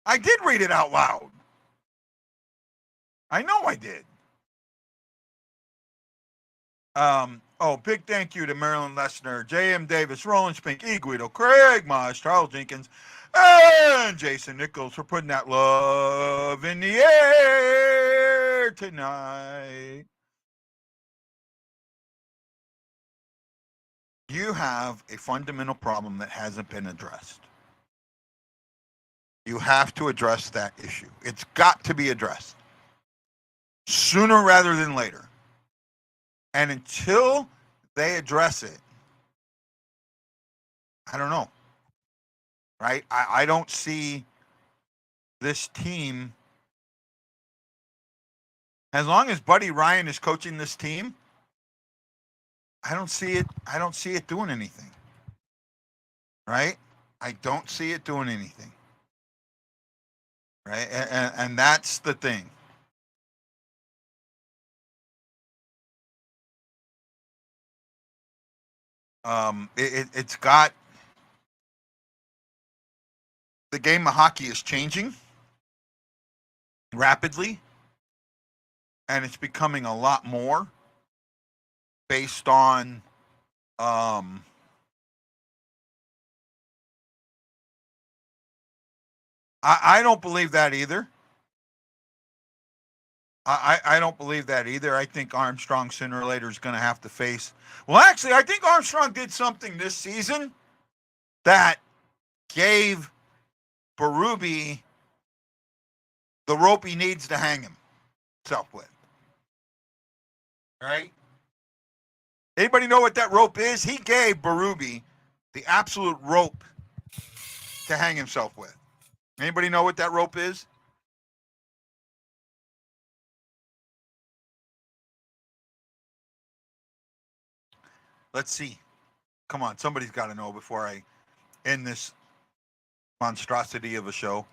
I did read it out loud. I know I did. Big thank you to Marilyn Lessner, J.M. Davis, Roland Spink, E. Guido, Craig Moss, Charles Jenkins, and Jason Nichols for putting that love in the air tonight. You have a fundamental problem that hasn't been addressed. You have to address that issue. It's got to be addressed sooner rather than later. And until they address it, I don't know. Right? I don't see this team. As long as Buddy Ryan is coaching this team, I don't see it doing anything. Right? I don't see it doing anything. Right? And that's the thing. It's got, the game of hockey is changing rapidly, and it's becoming a lot more based on I don't believe that either. I don't believe that either. I think Armstrong sooner or later is going to have to face. Well, actually, I think Armstrong did something this season that gave Berube the rope he needs to hang himself with. Right? Anybody know what that rope is? He gave Berube the absolute rope to hang himself with. Anybody know what that rope is? Let's see. Come on, somebody's got to know before I end this monstrosity of a show.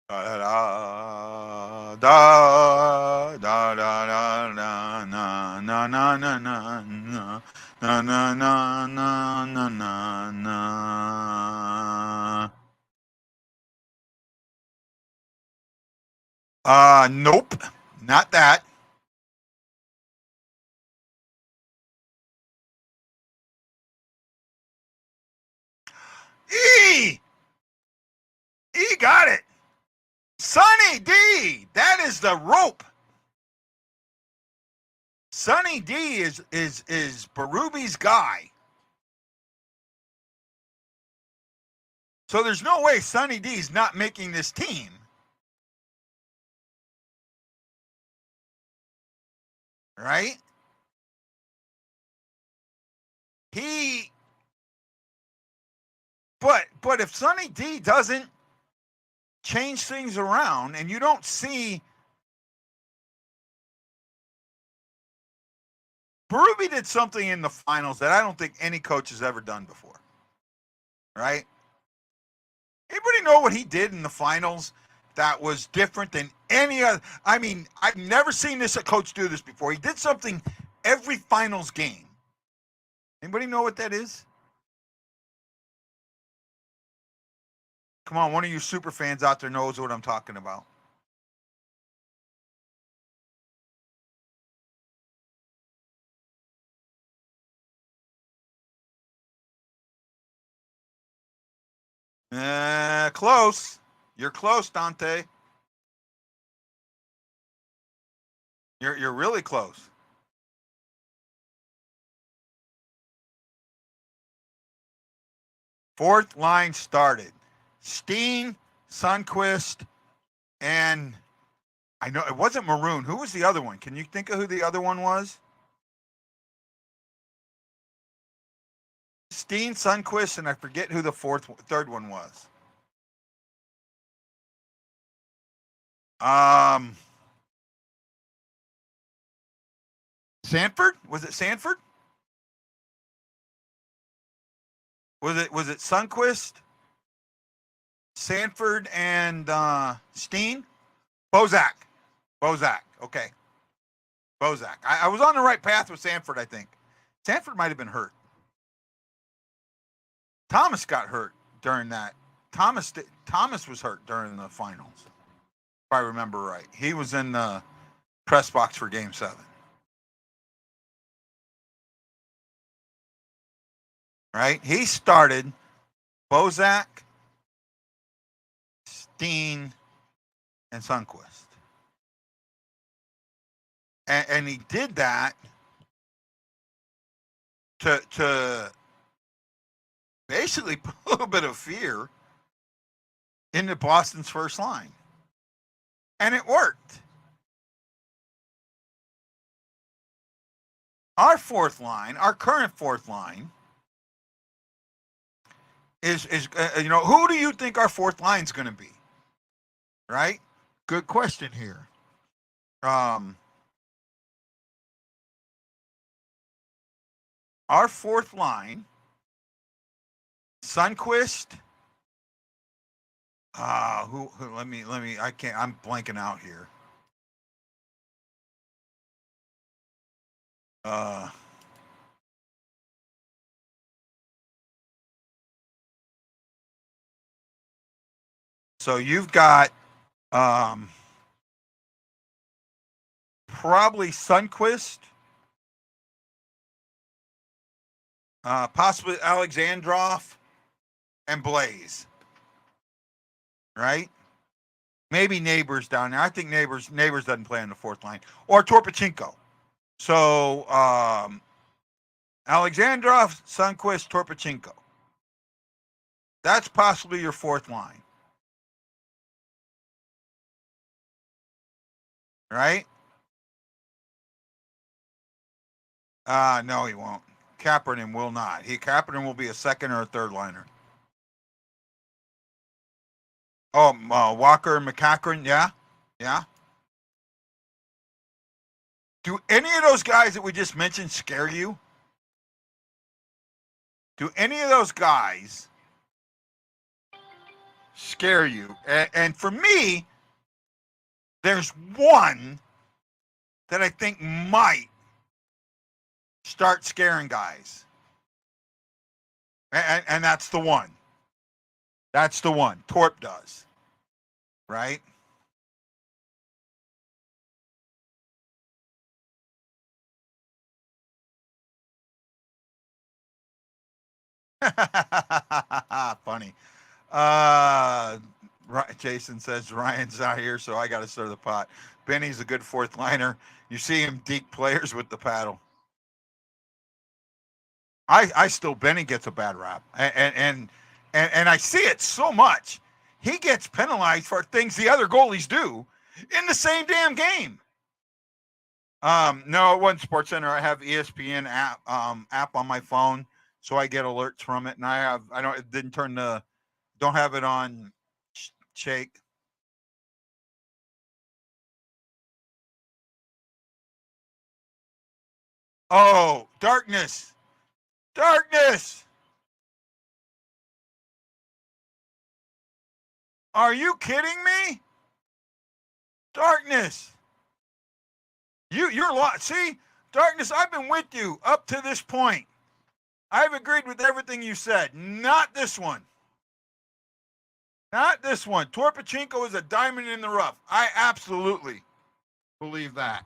Da da da da da na na na na na na na na na na na na. Nope, not that. E got it. Sonny D, that is the rope. Sonny D is Berube's guy. So there's no way Sonny D is not making this team. Right? But if Sonny D doesn't change things around and you don't see Berube did something in the finals that I don't think any coach has ever done before. Right? Anybody know what he did in the finals that was different than any other? I mean, I've never seen a coach do this before. He did something every finals game. Anybody know what that is? Come on, one of you super fans out there knows what I'm talking about. Close. You're close, Dante. You're really close. Fourth line started. Steen, Sundqvist, and I know it wasn't Maroon. Who was the other one? Can you think of who the other one was? Steen, Sundqvist, and I forget who the third one was. Sanford? Was it Sanford? Was it Sundqvist, Sanford, and Steen? Bozak. Okay. Bozak. I was on the right path with Sanford, I think. Sanford might have been hurt. Thomas got hurt during that. Thomas was hurt during the finals, if I remember right. He was in the press box for Game 7. Right? He started Bozak, Steen, and Sundqvist. And he did that to basically put a little bit of fear into Boston's first line. And it worked. Our fourth line, our current fourth line, is who do you think our fourth line is going to be? Right? Good question here. Our fourth line, Sundqvist. Who? Let me. I can't. I'm blanking out here. So you've got probably Sundquist, possibly Alexandrov, and Blaze. Right? Maybe Neighbors down there. I think Neighbors doesn't play on the fourth line. Or Torpachenko. So Alexandrov, Sundquist, Torpachenko. That's possibly your fourth line. Right? No, he won't. Kapanen will not. Kapanen will be a second or a third liner. Oh, Walker and McCachran, yeah. Do any of those guys that we just mentioned scare you? Do any of those guys scare you? And for me, there's one that I think might start scaring guys. And that's the one. That's the one. Torp does. Right? Funny. Jason says Ryan's not here, so I got to stir the pot. Benny's a good fourth liner. You see him deke players with the paddle. Benny gets a bad rap, and I see it so much. He gets penalized for things the other goalies do in the same damn game. No, it wasn't SportsCenter. I have ESPN app on my phone, so I get alerts from it, and don't have it on Shake. Oh, darkness. Are you kidding me? Darkness. You're lost. See, Darkness, I've been with you up to this point. I've agreed with everything you said. Not this one. Torpachenko is a diamond in the rough. I absolutely believe that.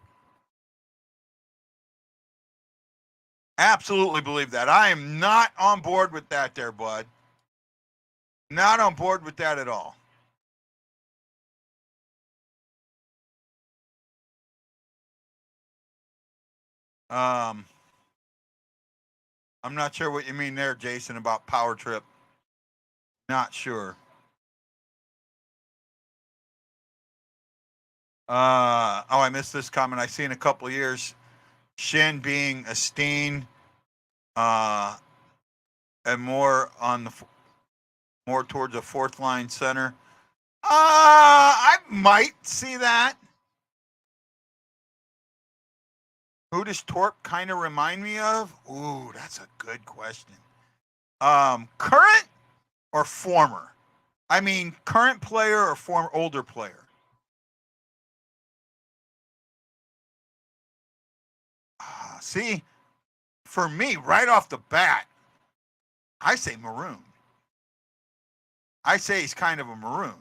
Absolutely believe that. I am not on board with that there, bud. Not on board with that at all. I'm not sure what you mean there, Jason, about power trip. Not sure. I missed this comment. I see in a couple of years, Shin being a Steen, and more towards a fourth line center. I might see that. Who does Torp kind of remind me of? Ooh, that's a good question. Current or former? I mean, current player or former older player? See, for me, right off the bat, I say maroon. I say he's kind of a maroon.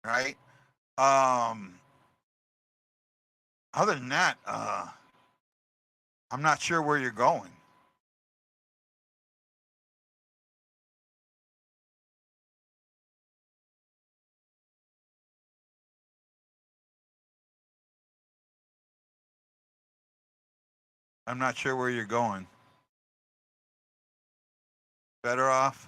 Right? Other than that, I'm not sure where you're going. I'm not sure where you're going. Better off?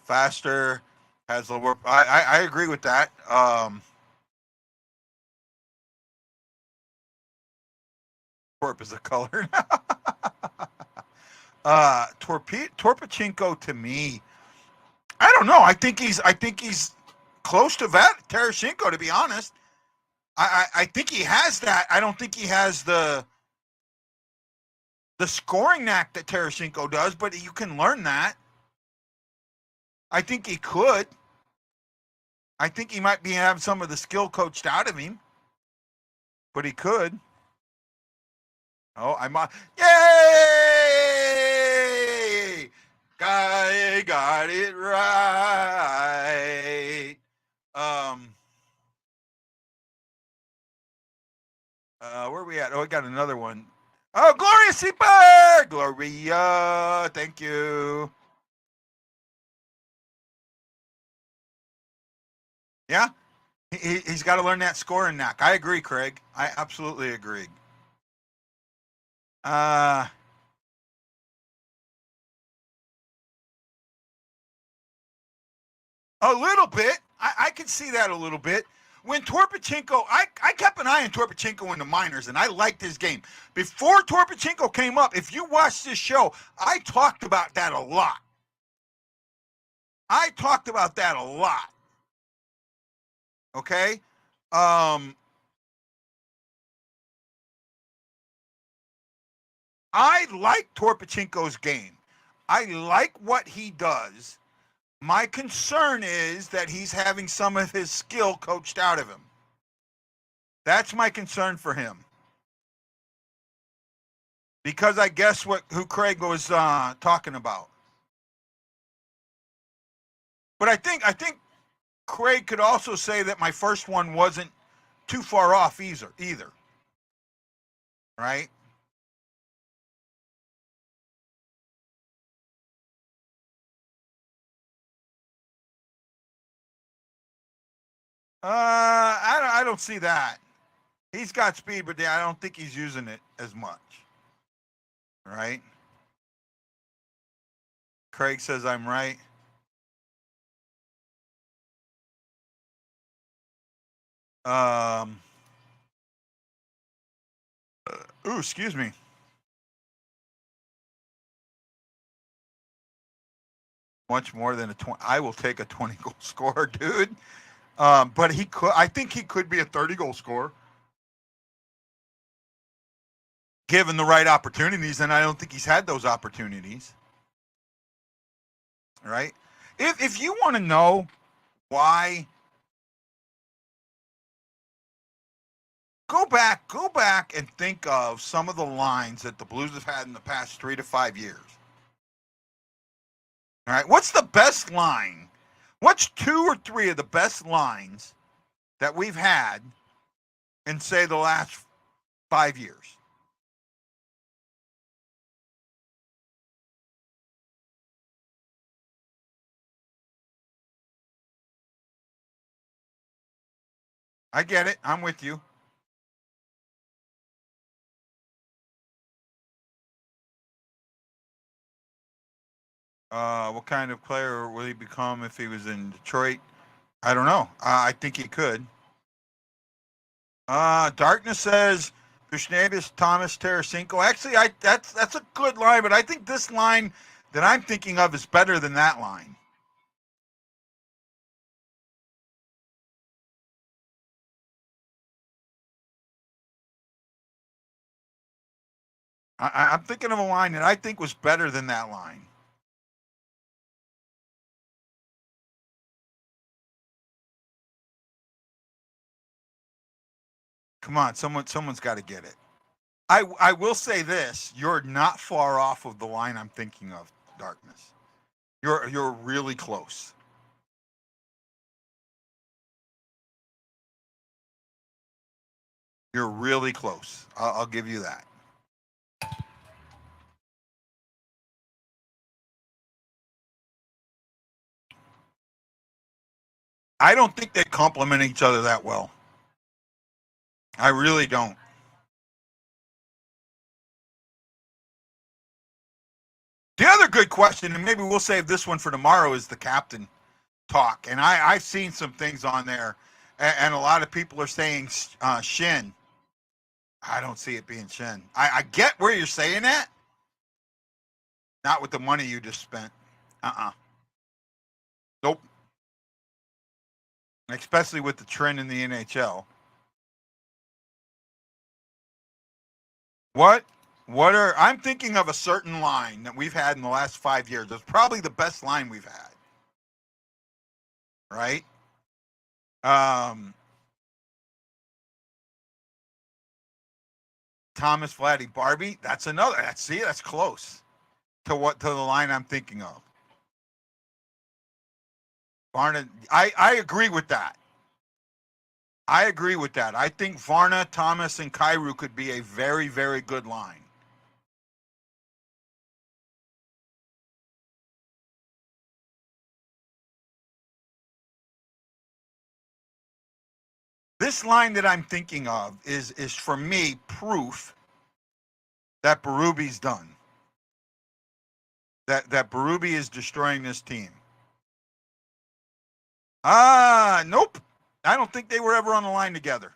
Faster, has lower. I agree with that. Torp is a color. Torpachenko to me, I don't know. I think he's close to Tarasenko, to be honest. I think he has that. I don't think he has the scoring knack that Tarasenko does, but you can learn that. I think he could. I think he might be having some of the skill coached out of him, but he could. Oh, yay! I got it right. Where are we at? Oh, I got another one. Oh, Gloria Seeper! Gloria, thank you. Yeah, he's got to learn that scoring knack. I agree, Craig. I absolutely agree. A little bit. I can see that a little bit. When Torpachenko, I kept an eye on Torpachenko in the minors, and I liked his game. Before Torpachenko came up, if you watch this show, I talked about that a lot. Okay? I like Torpachenko's game. I like what he does. My concern is that he's having some of his skill coached out of him. That's my concern for him. Because I guess who Craig was talking about. But I think Craig could also say that my first one wasn't too far off either. Right? I don't see that. He's got speed, but I don't think he's using it as much. Right? Craig says I'm right. Excuse me. Much more than a 20. I will take a 20 goal scorer, dude. But I think he could be a 30 goal scorer. Given the right opportunities, and I don't think he's had those opportunities. Right? If you want to know why, go back and think of some of the lines that the Blues have had in the past 3 to 5 years. All right, what's the best line? What's 2 or 3 of the best lines that we've had in, say, the last 5 years? I get it. I'm with you. What kind of player will he become if he was in Detroit? I don't know. I think he could. Darkness says Bushnabis, Thomas, Tarasenko. Actually, that's a good line, but I think this line that I'm thinking of is better than that line. I'm thinking of a line that I think was better than that line. Come on, someone's got to get it. I will say this: you're not far off of the line I'm thinking of, Darkness. You're really close. You're really close. I'll give you that. I don't think they complement each other that well. I really don't. The other good question, and maybe we'll save this one for tomorrow, is the captain talk. And I've seen some things on there, and a lot of people are saying Shin. I don't see it being Shin. I get where you're saying that. Not with the money you just spent. Nope. Especially with the trend in the NHL. I'm thinking of a certain line that we've had in the last 5 years. It's probably the best line we've had. Right? Thomas, Vladdy, Barbie. That's another. That's close to the line I'm thinking of. Varna, I agree with that. I agree with that. I think Varna, Thomas, and Kyrou could be a very, very good line. This line that I'm thinking of is for me proof that Berube's done. That Berube is destroying this team. Nope. I don't think they were ever on the line together.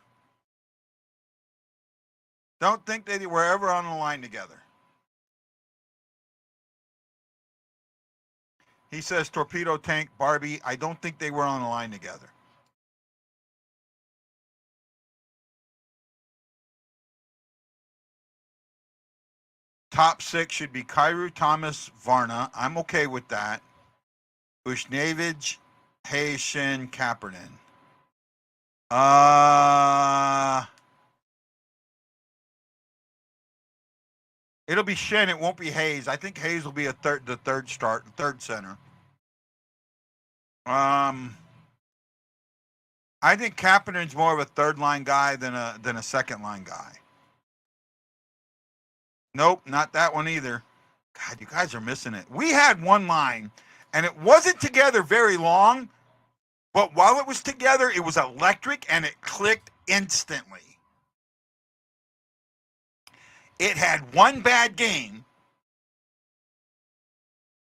Don't think they were ever on the line together. He says Torpedo Tank, Barbie. I don't think they were on the line together. Top 6 should be Kyrou, Thomas, Varna. I'm okay with that. Bushnevich, Hayes, Shin, Kaepernick. It'll be Shin. It won't be Hayes. I think Hayes will be the third center. I think Kaepernick's more of a third line guy than a second line guy. Nope, not that one either. God, you guys are missing it. We had one line, and it wasn't together very long, but while it was together, it was electric and it clicked instantly. It had one bad game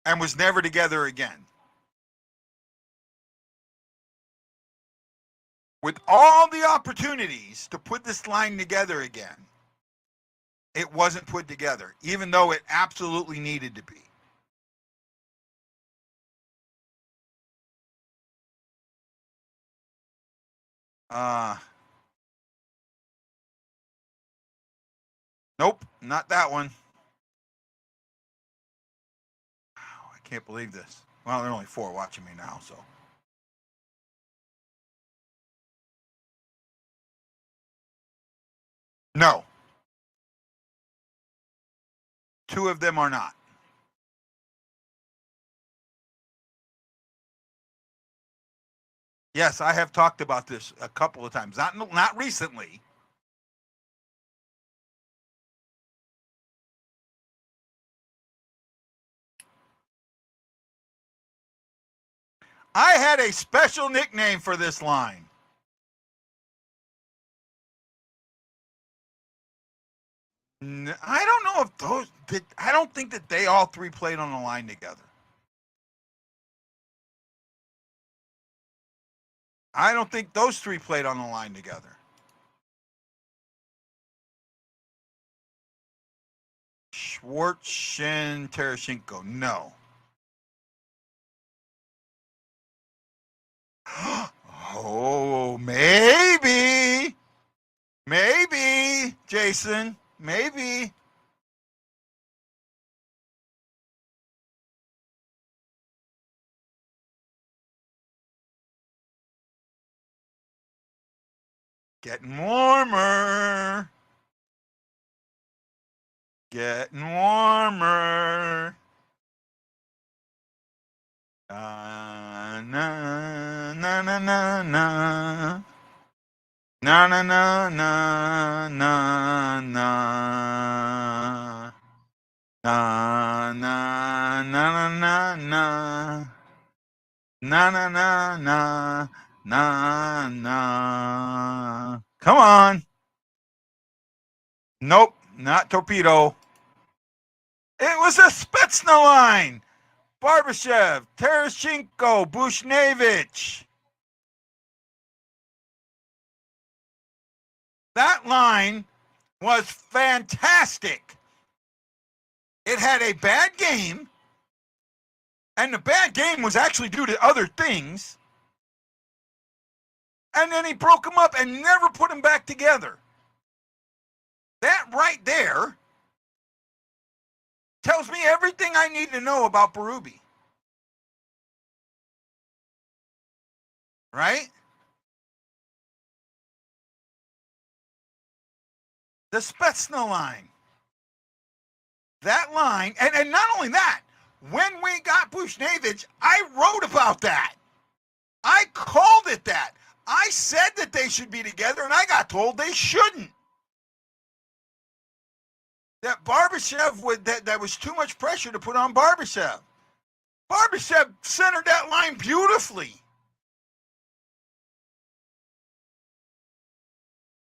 and was never together again. With all the opportunities to put this line together again, it wasn't put together, even though it absolutely needed to be. Nope, not that one. I can't believe this. Well, there are only 4 watching me now, so. No. 2 of them are not. Yes, I have talked about this a couple of times. Not recently. I had a special nickname for this line. I don't know if I don't think that they all 3 played on the line together. I don't think those 3 played on the line together. Schwartz, Shin, Tereshchenko. No. Oh, maybe. Maybe, Jason. Maybe. Getting warmer. Getting warmer. Na na na na na na. Na na na na na na. Na na na na na na. Na na na na na na. Come on. Nope, not Torpedo. It was a Spetsna line. Barbashev, Tereshchenko, Bushnevich. That line was fantastic. It had a bad game, and the bad game was actually due to other things. And then he broke them up and never put them back together. That right there tells me everything I need to know about Berube. Right? The Spetsna line. That line, and not only that, when we got Bushnevich, I wrote about that. I called it that. I said that they should be together, and I got told they shouldn't. That Barbashev that was too much pressure to put on Barbashev. Barbashev centered that line beautifully.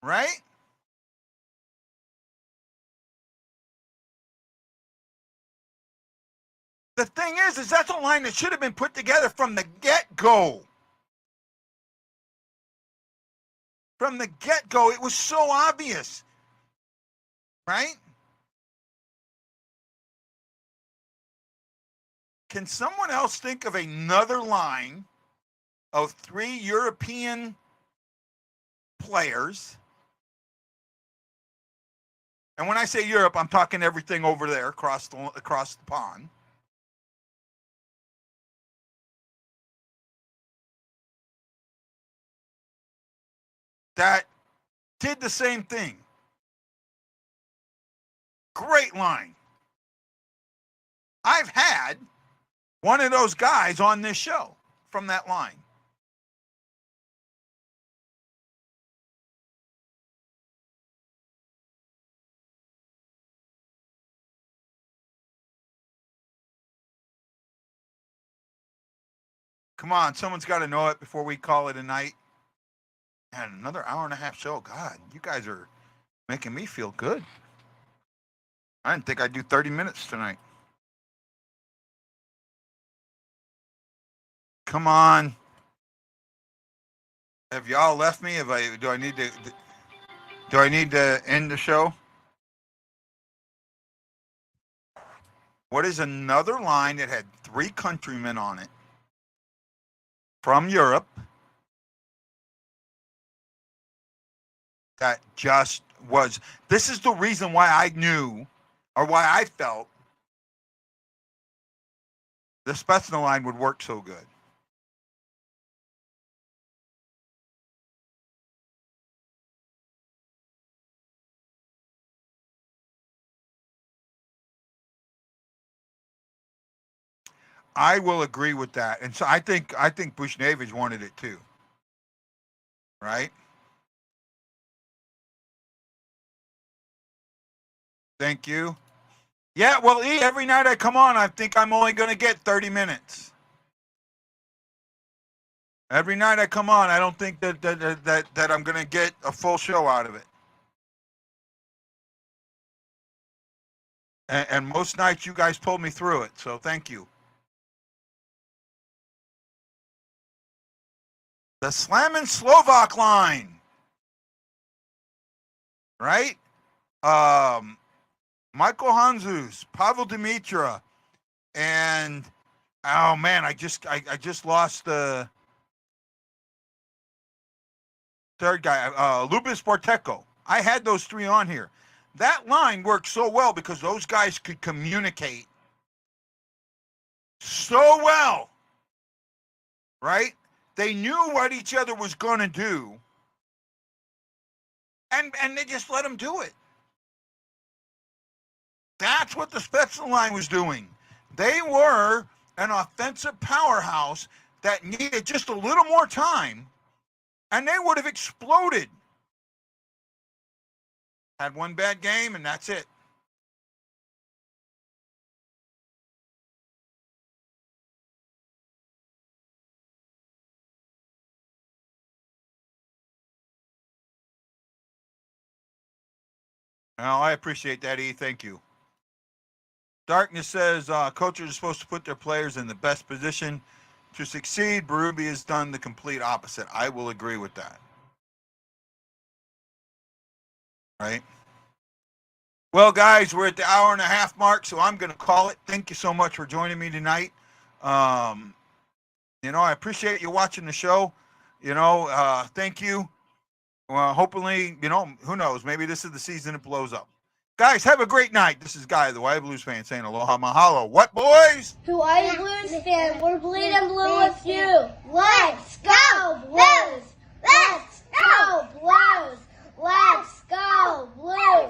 Right? The thing is that's a line that should have been put together from the get-go. From the get-go, it was so obvious. Right? Can someone else think of another line of 3 European players? And when I say Europe, I'm talking everything over there across the pond. That did the same thing. Great line. I've had one of those guys on this show from that line. Come on, someone's got to know it before we call it a night. And another hour and a half show. God, you guys are making me feel good. I didn't think I'd do 30 minutes tonight. Come on. Have y'all left me? Do I need to end the show? What is another line that had 3 countrymen on it from Europe that just was? This is the reason why I knew, or why I felt, the Spetsnaz line would work so good. I will agree with that, and so I think Bushnevich wanted it too, right? Thank you. Yeah, well, E, every night I come on, I think I'm only going to get 30 minutes. Every night I come on, I don't think that I'm going to get a full show out of it. And most nights you guys pulled me through it, so thank you. The Slamin Slovak line, right? Michael Hanzus, Pavel Dimitra, and oh man, I just lost the third guy, Lubis Borteko. I had those 3 on here. That line worked so well because those guys could communicate so well, right? They knew what each other was going to do, and they just let them do it. That's what the Spetsnaz line was doing. They were an offensive powerhouse that needed just a little more time, and they would have exploded. Had one bad game, and that's it. Well, I appreciate that, E. Thank you. Darkness says coaches are supposed to put their players in the best position to succeed. Berube has done the complete opposite. I will agree with that. Right? Well, guys, we're at the hour and a half mark, so I'm going to call it. Thank you so much for joining me tonight. I appreciate you watching the show. Thank you. Well, hopefully, who knows? Maybe this is the season it blows up. Guys, have a great night. This is Guy, the Hawaii Blues fan, saying aloha mahalo. What, boys? Hawaii Blues fan, we're bleeding blue with you. Let's go Blues! Let's go Blues! Let's go Blues!